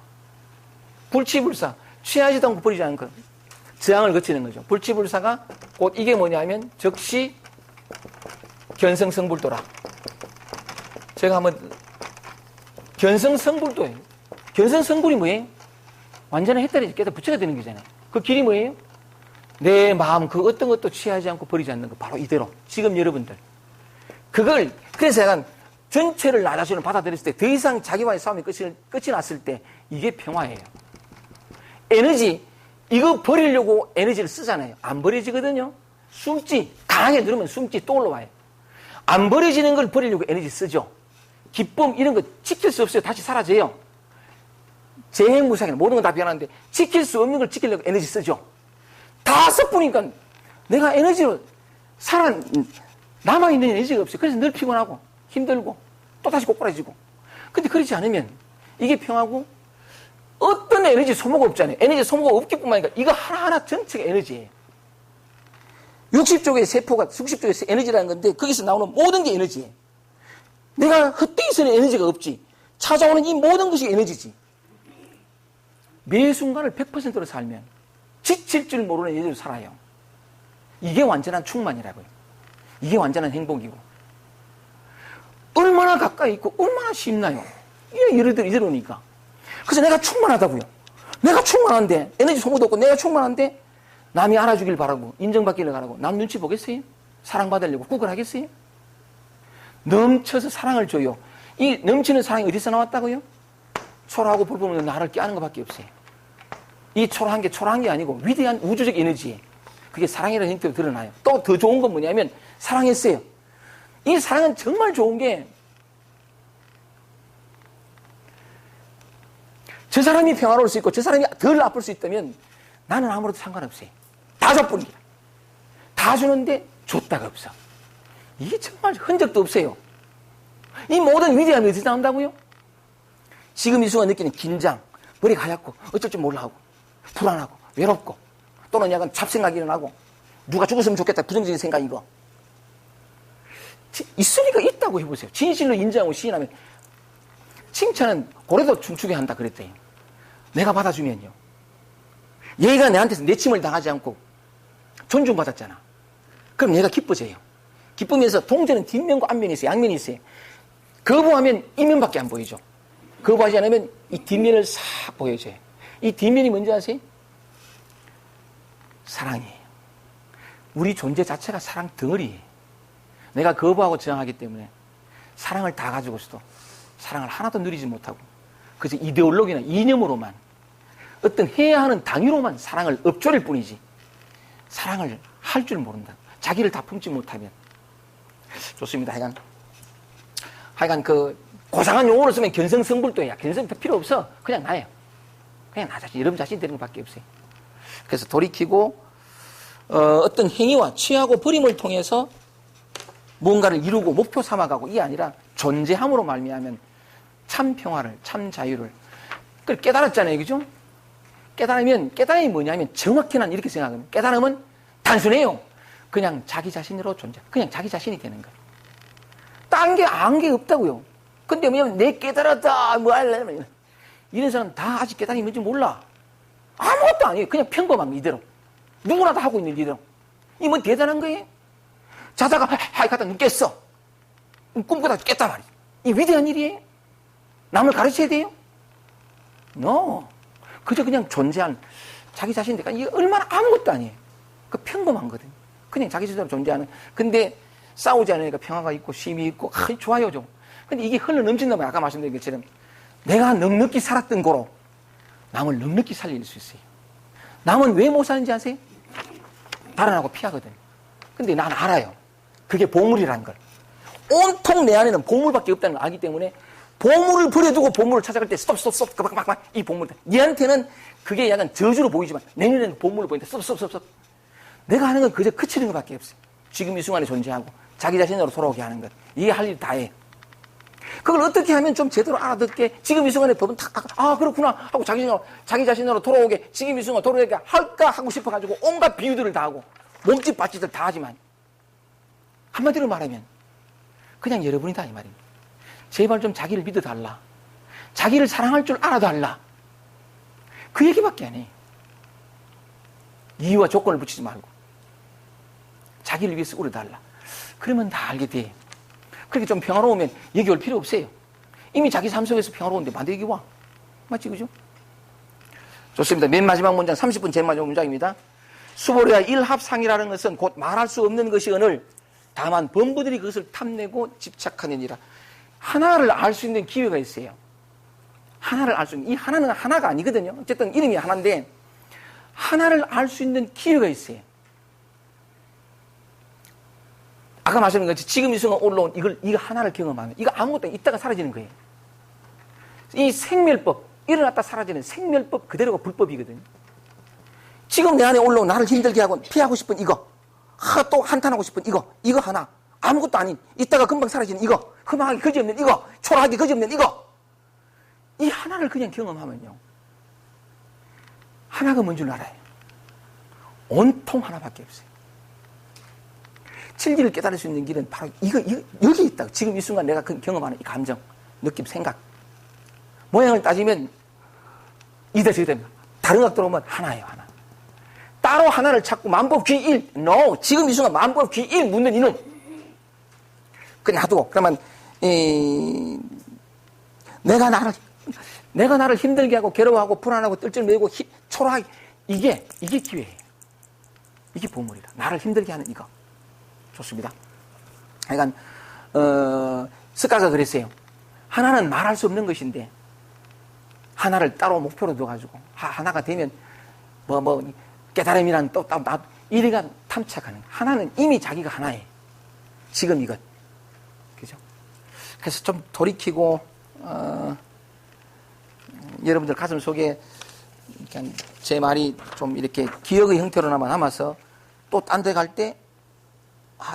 [SPEAKER 2] 불취불사 취하지도 않고 버리지 않는 거 저항을 거치는 거죠. 불취불사가 곧 이게 뭐냐면 즉시 견성성불도라. 제가 한번 견성성불도예요. 견성성불이 뭐예요? 완전한 해탈이 깨다 부처가 되는 거잖아요. 그 길이 뭐예요? 내 마음 그 어떤 것도 취하지 않고 버리지 않는 거 바로 이대로 지금 여러분들 그걸 그래서 약간 전체를 나 자신을 받아들였을 때 더 이상 자기와의 싸움이 끝이 났을 때 이게 평화예요. 에너지 이거 버리려고 에너지를 쓰잖아요. 안 버려지거든요. 숨지 강하게 누르면 숨지 또 올라와요. 안 버려지는 걸 버리려고 에너지 쓰죠. 기쁨 이런 거 지킬 수 없어요. 다시 사라져요. 재행무상이나 모든 건 다 변하는데 지킬 수 없는 걸 지키려고 에너지 쓰죠. 다 써보니까 내가 에너지로 남아있는 에너지가 없어요. 그래서 늘 피곤하고 힘들고 또다시 꼬꾸라지고 근데 그렇지 않으면 이게 평화고 어떤 에너지 소모가 없잖아요. 에너지 소모가 없기 뿐만 아니라 이거 하나하나 전체가 에너지예요. 60쪽의 세포가 60쪽의 에너지라는 건데 거기서 나오는 모든 게 에너지예요. 내가 헛되이 쓰는 에너지가 없지. 찾아오는 이 모든 것이 에너지지. 매 순간을 100%로 살면 지칠 줄 모르는 에너지로 살아요. 이게 완전한 충만이라고요. 이게 완전한 행복이고 얼마나 가까이 있고 얼마나 쉽나요. 이러니까 그래서 내가 충만하다고요. 내가 충만한데 에너지 소모도 없고 내가 충만한데 남이 알아주길 바라고 인정받기를 바라고 남 눈치 보겠어요? 사랑받으려고 구걸하겠어요? 넘쳐서 사랑을 줘요. 이 넘치는 사랑이 어디서 나왔다고요? 초라하고 불붙는 나를 껴안는 것밖에 없어요. 이 초라한 게 아니고 위대한 우주적 에너지에 그게 사랑이라는 형태로 드러나요. 또 더 좋은 건 뭐냐면 사랑했어요. 이 사랑은 정말 좋은 게 저 사람이 평화로울 수 있고 저 사람이 덜 아플 수 있다면 나는 아무래도 상관없어요. 다 줘뿐이야. 다 주는데 줬다가 없어. 이게 정말 흔적도 없어요. 이 모든 위대함이 어디서 나온다고요? 지금 이 순간 느끼는 긴장, 머리가 하얗고 어쩔 줄 몰라 하고 불안하고 외롭고 또는 약간 잡생각이 일어나고 누가 죽었으면 좋겠다 부정적인 생각 이거 있으니까 있다고 해보세요. 진실로 인정하고 시인하면 칭찬은 고래도 춤추게 한다 그랬대요. 내가 받아주면요. 얘가 내한테서 내침을 당하지 않고 존중받았잖아. 그럼 얘가 기뻐져요. 기쁘면서 동전은 뒷면과 앞면이 있어요. 양면이 있어요. 거부하면 이면밖에 안 보이죠. 거부하지 않으면 이 뒷면을 싹 보여줘요. 이 뒷면이 뭔지 아세요? 사랑이에요. 우리 존재 자체가 사랑 덩어리예요. 내가 거부하고 저항하기 때문에 사랑을 다 가지고서도 사랑을 하나도 누리지 못하고 그래서 이데올로기나 이념으로만 어떤 해야 하는 당위로만 사랑을 읊조릴 뿐이지 사랑을 할 줄 모른다. 자기를 다 품지 못하면. 좋습니다. 하여간 그 고상한 용어를 쓰면 견성성불도야. 견성 필요 없어. 그냥 나예요. 그냥 나 자신, 여러분 자신 되는 것밖에 없어요. 그래서 돌이키고 어떤 행위와 취하고 버림을 통해서 무언가를 이루고 목표 삼아가고 이게 아니라 존재함으로 말미암으면 참 평화를, 참 자유를 그걸 깨달았잖아요. 그죠? 깨달음이 뭐냐면 정확히 난 이렇게 생각합니다. 깨달음은 단순해요. 그냥 자기 자신으로 존재. 그냥 자기 자신이 되는 거예요. 딴 게 안 게 없다고요. 근데 뭐냐면 내 깨달았다 뭐 하려면 이런 사람 다 아직 깨달음이 뭔지 몰라. 아무것도 아니에요. 그냥 평범한 거 이대로. 누구나 다 하고 있는 이대로. 이 뭐 대단한 거예요? 자다가 하이 갔다 눈 깼어. 꿈꾸다 깼단 말이에요. 이 위대한 일이에요? 남을 가르쳐야 돼요? No. 그저 그냥 존재한 자기 자신이니까 이게 얼마나 아무것도 아니에요. 그 평범한 거거든요. 그냥 자기 스스로 존재하는. 근데 싸우지 않으니까 평화가 있고 쉼이 있고 좋아요 좀. 근데 이게 흘러 넘친다면 아까 말씀드린 것처럼 내가 넉넉히 살았던 거로 남을 넉넉히 살릴 수 있어요. 남은 왜 못 사는지 아세요? 달아나고 피하거든. 근데 난 알아요. 그게 보물이라는 걸. 온통 내 안에는 보물밖에 없다는 걸 알기 때문에 보물을 버려두고 보물을 찾아갈 때 스톱 이 보물. 얘한테는 그게 약간 저주로 보이지만 내 눈에는 보물을 보이는데 스톱. 내가 하는 건 그저 그치는 것밖에 없어요. 지금 이 순간에 존재하고 자기 자신으로 돌아오게 하는 것. 이게 할 일 다 해. 그걸 어떻게 하면 좀 제대로 알아듣게 지금 이 순간에 법은 탁 그렇구나 하고 자기 자신으로 돌아오게 지금 이 순간 돌아오게 할까 하고 싶어가지고 온갖 비유들을 다 하고 몸짓 바짓들 다 하지만 한마디로 말하면 그냥 여러분이다 이 말입니다. 제발 좀 자기를 믿어달라. 자기를 사랑할 줄 알아달라. 그 얘기밖에 안 해. 이유와 조건을 붙이지 말고 자기를 위해서 울어달라. 그러면 다 알게 돼. 그렇게 좀 평화로우면 여기 올 필요 없어요. 이미 자기 삶 속에서 평화로운데 만데 여기 와. 맞지 그죠? 좋습니다. 맨 마지막 문장 30분 제일 마지막 문장입니다. 수보리와 일합상이라는 것은 곧 말할 수 없는 것이오늘 다만 범부들이 그것을 탐내고 집착하느니라. 하나를 알 수 있는 기회가 있어요. 하나를 알 수 있는, 이 하나는 하나가 아니거든요. 어쨌든 이름이 하나인데 하나를 알 수 있는 기회가 있어요. 아까 말씀드린 것처럼 지금 이 순간 올라온 이거 하나를 경험하면 이거 아무것도 있다가 사라지는 거예요. 이 생멸법, 일어났다 사라지는 생멸법 그대로가 불법이거든요. 지금 내 안에 올라온 나를 힘들게 하고 피하고 싶은 이거, 또 한탄하고 싶은 이거 하나, 아무것도 아닌 있다가 금방 사라지는 이거, 흠하게 거지없는 이거, 초라하게 거지없는 이거, 이 하나를 그냥 경험하면요, 하나가 뭔 줄 알아요. 온통 하나밖에 없어요. 진리를 깨달을 수 있는 길은 바로 이거 여기 있다. 지금 이 순간 내가 경험하는 이 감정, 느낌, 생각, 모양을 따지면 이다 저다. 다른 각 들어오면 하나예요, 하나. 따로 하나를 찾고 만법 귀일. No. 지금 이 순간 만법 귀일 묻는 이놈. 그 놔두고 그러면 내가 나를 힘들게 하고 괴로워하고 불안하고 뜰뜰매고 초라하게 이게 기회예요. 이게 보물이다. 나를 힘들게 하는 이거. 좋습니다. 그러니까 스가가 그랬어요. 하나는 말할 수 없는 것인데 하나를 따로 목표로 둬가지고 하나가 되면 깨달음이란 또 이래가 탐착하는 하나는 이미 자기가 하나예요. 지금 이것. 그죠? 그래서 좀 돌이키고 여러분들 가슴 속에 제 말이 좀 이렇게 기억의 형태로나마 남아서 또 딴 데 갈 때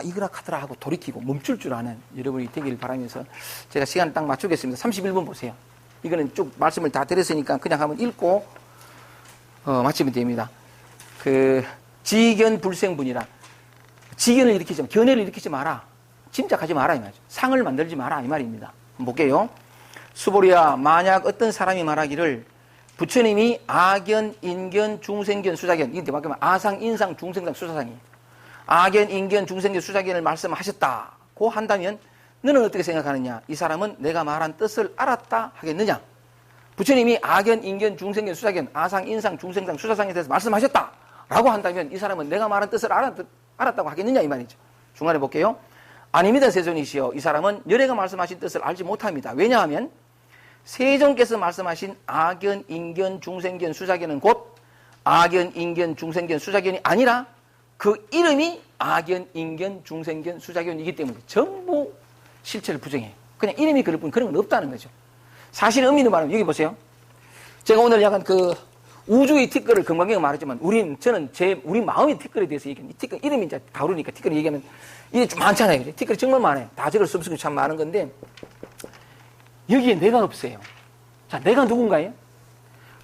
[SPEAKER 2] 이거라 카더라 하고 돌이키고 멈출 줄 아는 여러분이 되기를 바라면서 제가 시간을 딱 맞추겠습니다. 31분 보세요. 이거는 쭉 말씀을 다 드렸으니까 그냥 한번 읽고 마치면 됩니다. 그 지견 불생분이라, 지견을 일으키지 마, 견해를 일으키지 마라, 짐작하지 마라 이 말이죠. 상을 만들지 마라 이 말입니다. 한번 볼게요. 수보리야, 만약 어떤 사람이 말하기를 부처님이 아견, 인견, 중생견, 수자견, 이게 바뀌면 아상, 인상, 중생상, 수사상이 아견, 인견, 중생견, 수자견을 말씀하셨다고 한다면 너는 어떻게 생각하느냐? 이 사람은 내가 말한 뜻을 알았다 하겠느냐? 부처님이 아견, 인견, 중생견, 수자견, 아상, 인상, 중생상, 수사상에 대해서 말씀하셨다라고 한다면 이 사람은 내가 말한 뜻을 알았다고 하겠느냐 이 말이죠. 중간에 볼게요. 아닙니다, 세존이시여. 이 사람은 열애가 말씀하신 뜻을 알지 못합니다. 왜냐하면 세존께서 말씀하신 아견, 인견, 중생견, 수자견은 곧 아견, 인견, 중생견, 수자견이 아니라 그 이름이 아견, 인견, 중생견, 수자견이기 때문에 전부 실체를 부정해요. 그냥 이름이 그럴 뿐 그런 건 없다는 거죠. 사실 의미는 말하면 여기 보세요. 제가 오늘 약간 그 우주의 티끌을 건강하게 말했지만 저는 우리 마음의 티끌에 대해서 얘기하면 이 티끌 이름이 이제 다루니까 티끌을 얘기하면 이게 좀 많잖아요. 그죠? 티끌이 정말 많아요. 다 적을 수 없으면 참 많은 건데 여기에 내가 없어요. 자, 내가 누군가요?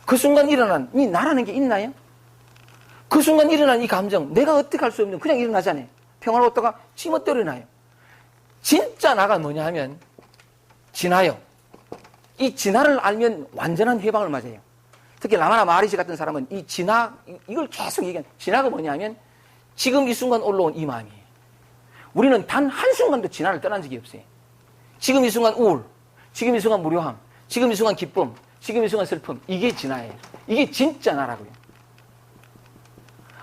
[SPEAKER 2] 그 순간 일어난 이 나라는 게 있나요? 그 순간 일어난 이 감정 내가 어떻게 할 수 없는 그냥 일어나잖아요. 평화롭다가 지멋대로 일어나요. 진짜 나가 뭐냐 하면 진화요. 이 진화를 알면 완전한 해방을 맞아요. 특히 라마나 마하리시 같은 사람은 이 진화, 이걸 계속 얘기하는, 진화가 뭐냐면 지금 이 순간 올라온 이 마음이에요. 우리는 단 한순간도 진화를 떠난 적이 없어요. 지금 이 순간 우울, 지금 이 순간 무료함, 지금 이 순간 기쁨, 지금 이 순간 슬픔, 이게 진화예요. 이게 진짜 나라고요.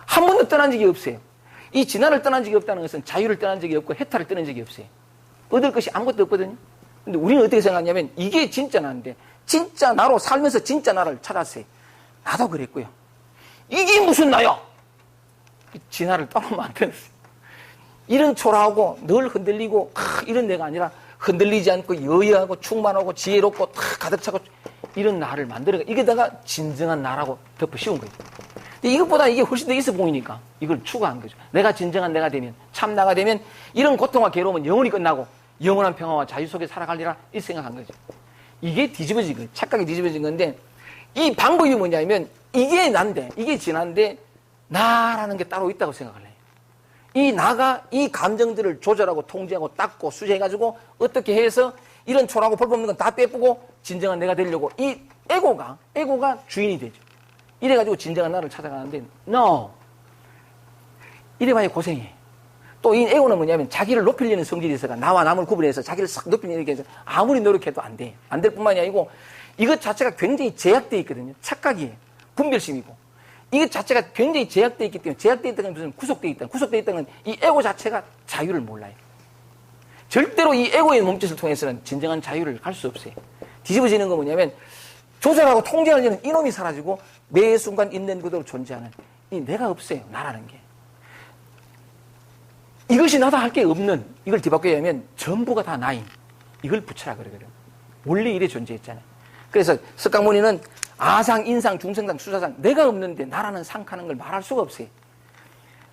[SPEAKER 2] 한 번도 떠난 적이 없어요. 이 진화를 떠난 적이 없다는 것은 자유를 떠난 적이 없고 해탈을 떠난 적이 없어요. 얻을 것이 아무것도 없거든요. 근데 우리는 어떻게 생각하냐면 이게 진짜 나인데 진짜 나로 살면서 진짜 나를 찾았어요. 나도 그랬고요. 이게 무슨 나야? 진화를 떠나면 안 되는 거예요. 이런 초라하고 늘 흔들리고 이런 내가 아니라 흔들리지 않고 여유하고 충만하고 지혜롭고 가득 차고 이런 나를 만들어가 이게다가 진정한 나라고 덮어 씌운 거예요. 근데 이것보다 이게 훨씬 더 있어 보이니까 이걸 추구한 거죠. 내가 진정한 내가 되면 참 나가 되면 이런 고통과 괴로움은 영원히 끝나고 영원한 평화와 자유 속에 살아가리라 이 생각한 거죠. 이게 뒤집어진 거예요. 착각이 뒤집어진 건데 이 방법이 뭐냐면 이게 난데 이게 진한데 나라는 게 따로 있다고 생각을 해요. 이 나가 이 감정들을 조절하고 통제하고 닦고 수제해가지고 어떻게 해서 이런 초라하고 볼품없는 건 다 빼쁘고 진정한 내가 되려고 이 에고가 주인이 되죠. 이래가지고 진정한 나를 찾아가는데 no. 이래봐야 고생해. 또 이 에고는 뭐냐면 자기를 높이려는 성질이 있어가 나와 남을 구분해서 자기를 싹 높이려는 게 아무리 노력해도 안 돼. 안 될 뿐만이 아니고 이것 자체가 굉장히 제약되어 있거든요. 착각이에요. 분별심이고. 이것 자체가 굉장히 제약되어 있기 때문에 제약되어 있다는 것은 구속되어 있다. 구속되어 있다는 건 이 에고 자체가 자유를 몰라요. 절대로 이 에고의 몸짓을 통해서는 진정한 자유를 갈 수 없어요. 뒤집어지는 건 뭐냐면 조절하고 통제하려는 이놈이 사라지고 매 순간 있는 그대로 존재하는 이 내가 없어요. 나라는 게. 이것이 나다 할 게 없는 이걸 뒤바꿔야 하면 전부가 다 나임. 이걸 붙여라 그러거든요. 원래 이래 존재했잖아요. 그래서 석강문니는 아상, 인상, 중생상, 수사상 내가 없는데 나라는 상하는 걸 말할 수가 없어요.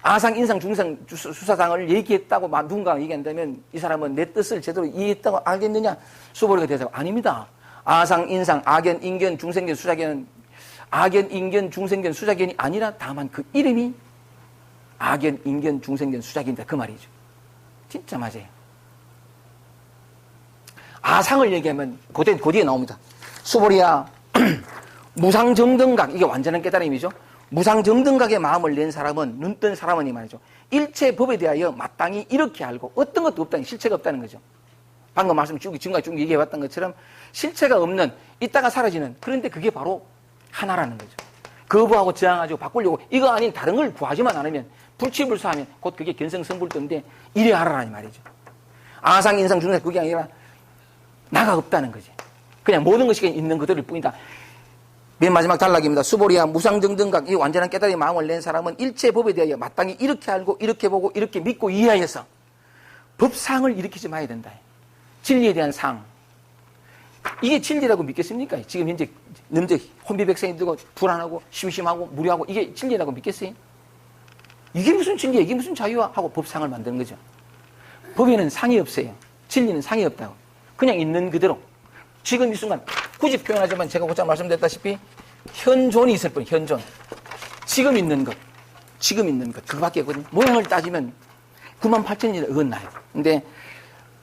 [SPEAKER 2] 아상, 인상, 중생, 수사상을 얘기했다고 누군가 얘기한다면 이 사람은 내 뜻을 제대로 이해했다고 알겠느냐? 수보리가 돼서 아닙니다. 아상, 인상, 아견, 인견, 중생견, 수자견은 아견, 인견, 중생견, 수자견이 아니라 다만 그 이름이 아견, 인견, 중생견, 수자견이다. 그 말이죠. 진짜 맞아요. 아상을 얘기하면 고디에 나옵니다. 수보리야, 무상정등각, 이게 완전한 깨달음이죠. 무상정등각의 마음을 낸 사람은, 눈 뜬 사람은 이 말이죠. 일체 법에 대하여 마땅히 이렇게 알고 어떤 것도 없다는, 실체가 없다는 거죠. 방금 말씀 지금까지 쭉 얘기해왔던 것처럼 실체가 없는, 있다가 사라지는, 그런데 그게 바로 하나라는 거죠. 거부하고 저항하고 바꾸려고 이거 아닌 다른 걸 구하지만 않으면 불치불사하면 곧 그게 견성성불도인데 이래 알아라니 말이죠. 아상, 인상, 중생 그게 아니라 나가 없다는 거지. 그냥 모든 것이 있는 그대로일 뿐이다. 맨 마지막 단락입니다. 수보리야 무상정등각 이 완전한 깨달음의 마음을 낸 사람은 일체 법에 대하여 마땅히 이렇게 알고 이렇게 보고 이렇게 믿고 이해하여서 법상을 일으키지 마야 된다. 진리에 대한 상. 이게 진리라고 믿겠습니까? 지금 현재 넘적 혼비백산이 들고 불안하고 심심하고 무료하고 이게 진리라고 믿겠어요? 이게 무슨 진리야? 이게 무슨 자유야? 하고 법상을 만드는 거죠. 법에는 상이 없어요. 진리는 상이 없다고. 그냥 있는 그대로 지금 이 순간 굳이 표현하자면 제가 곧잘 말씀드렸다시피 현존이 있을 뿐, 현존. 지금 있는 것, 그거밖에 없거든요. 모양을 따지면 98,000이 어긋나요. 근데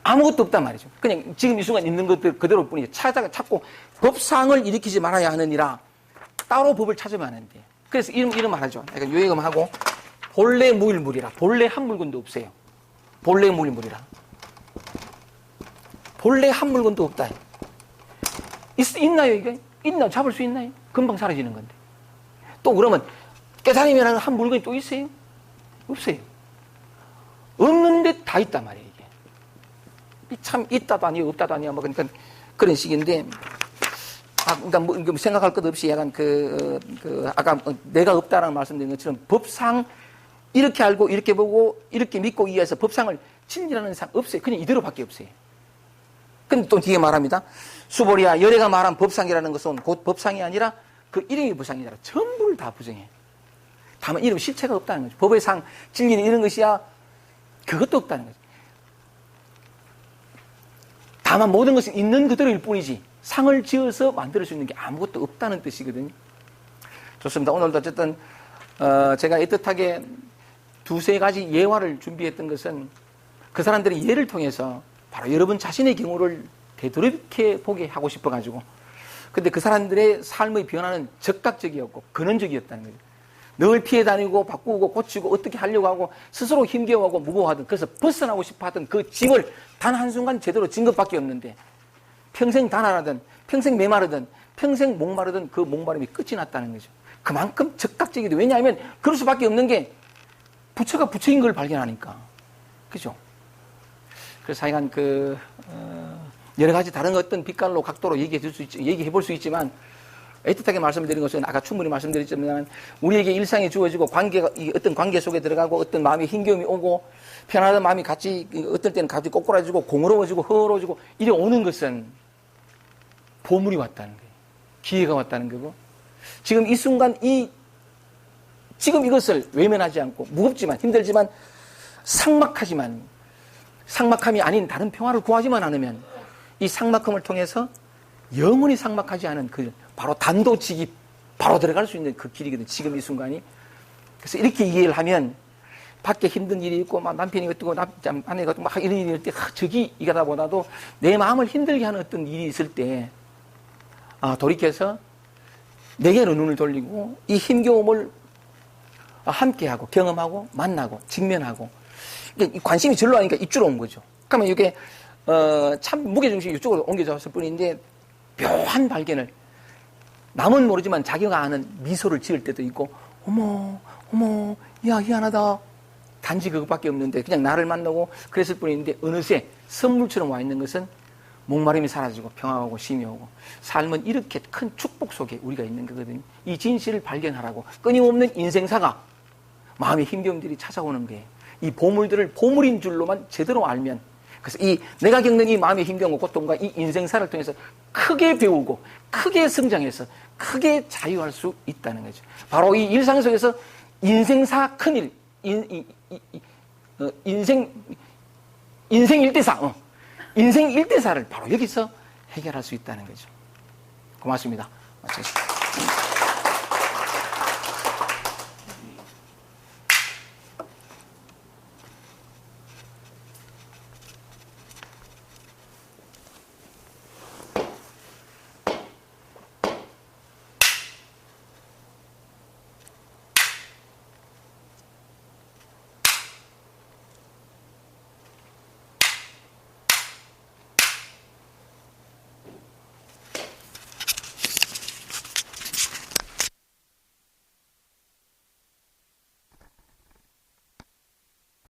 [SPEAKER 2] 아무것도 없단 말이죠. 그냥 지금 이 순간 있는 것들 그대로 뿐이죠. 찾고 법상을 일으키지 말아야 하느니라 따로 법을 찾으면 안 돼. 그래서 이런 말 하죠. 약간 요약하고 본래 무일물이라. 본래 한 물건도 없어요. 본래 무일물이라. 본래 한 물건도 없다. 있나요, 이게? 있나? 잡을 수 있나요? 금방 사라지는 건데. 또 그러면 깨달음이라는 한 물건이 또 있어요? 없어요. 없는데 다 있단 말이에요, 이게. 참, 있다도 아니고, 없다도 아니고, 뭐, 그러니까 그런 식인데, 그러니까 뭐, 생각할 것 없이 약간 아까 내가 없다라는 말씀드린 것처럼 법상 이렇게 알고, 이렇게 보고, 이렇게 믿고 이해해서 법상을 진리라는 상 없어요. 그냥 이대로밖에 없어요. 근데 또 뒤에 말합니다. 수보리야, 열애가 말한 법상이라는 것은 곧 법상이 아니라 그 이름이 법상이잖아. 전부를 다 부정해. 다만 이름 실체가 없다는 거죠. 법의 상, 진리는 이런 것이야. 그것도 없다는 거죠. 다만 모든 것은 있는 그대로일 뿐이지 상을 지어서 만들 수 있는 게 아무것도 없다는 뜻이거든요. 좋습니다. 오늘도 어쨌든 제가 애틋하게 두세 가지 예화를 준비했던 것은 그 사람들의 예를 통해서 바로 여러분 자신의 경우를 되돌이켜 보게 하고 싶어가지고, 근데 그 사람들의 삶의 변화는 즉각적이었고 근원적이었다는 거죠. 늘 피해 다니고 바꾸고 고치고 어떻게 하려고 하고 스스로 힘겨워하고 무거워하던, 그래서 벗어나고 싶어 하던 그 짐을 단 한순간 제대로 진 것밖에 없는데 평생 단안하든 평생 메마르든 평생 목마르든 그 목마름이 끝이 났다는 거죠. 그만큼 즉각적이죠. 왜냐하면 그럴 수밖에 없는 게 부처가 부처인 걸 발견하니까. 그죠? 그래서 하여간 여러 가지 다른 어떤 빛깔로 각도로 얘기해 볼 수 있지만, 애틋하게 말씀드린 것은 아까 충분히 말씀드렸지만, 우리에게 일상이 주어지고 어떤 관계 속에 들어가고 어떤 마음의 힘겨움이 오고 편안한 마음이 같이 어떨 때는 갑자기 꼬꾸라지고 공허로워지고 허허로워지고 이래 오는 것은 보물이 왔다는 거예요. 기회가 왔다는 거고, 지금 이 순간 지금 이것을 외면하지 않고 무겁지만 힘들지만 삭막함이 아닌 다른 평화를 구하지만 않으면 이 삭막함을 통해서 영원히 삭막하지 않은 바로 단도직입 바로 들어갈 수 있는 그 길이거든요. 지금 이 순간이. 그래서 이렇게 이해를 하면 밖에 힘든 일이 있고 막 남편이 어떻고 아내가 어떻고 막 이런 일이 있을 때 저기 이거다보다도 내 마음을 힘들게 하는 어떤 일이 있을 때 돌이켜서 내게로 눈을 돌리고 이 힘겨움을 함께하고 경험하고 만나고 직면하고, 관심이 절로 하니까 이쪽으로 온 거죠. 그러면 이게 참 무게중심이 이쪽으로 옮겨졌을 뿐인데 묘한 발견을, 남은 모르지만 자기가 아는 미소를 지을 때도 있고, 어머 야 희한하다, 단지 그것밖에 없는데 그냥 나를 만나고 그랬을 뿐인데 어느새 선물처럼 와 있는 것은 목마름이 사라지고 평화하고 쉼이 오고, 삶은 이렇게 큰 축복 속에 우리가 있는 거거든요. 이 진실을 발견하라고 끊임없는 인생사가 마음의 힘겨움들이 찾아오는 거예요. 이 보물들을 보물인 줄로만 제대로 알면, 그래서 내가 겪는 이 마음의 힘겨움과 고통과 이 인생사를 통해서 크게 배우고 크게 성장해서 크게 자유할 수 있다는 거죠. 바로 이 일상 속에서 인생사 큰일, 인생 일대사, 인생 일대사를 바로 여기서 해결할 수 있다는 거죠. 고맙습니다. 마치겠습니다.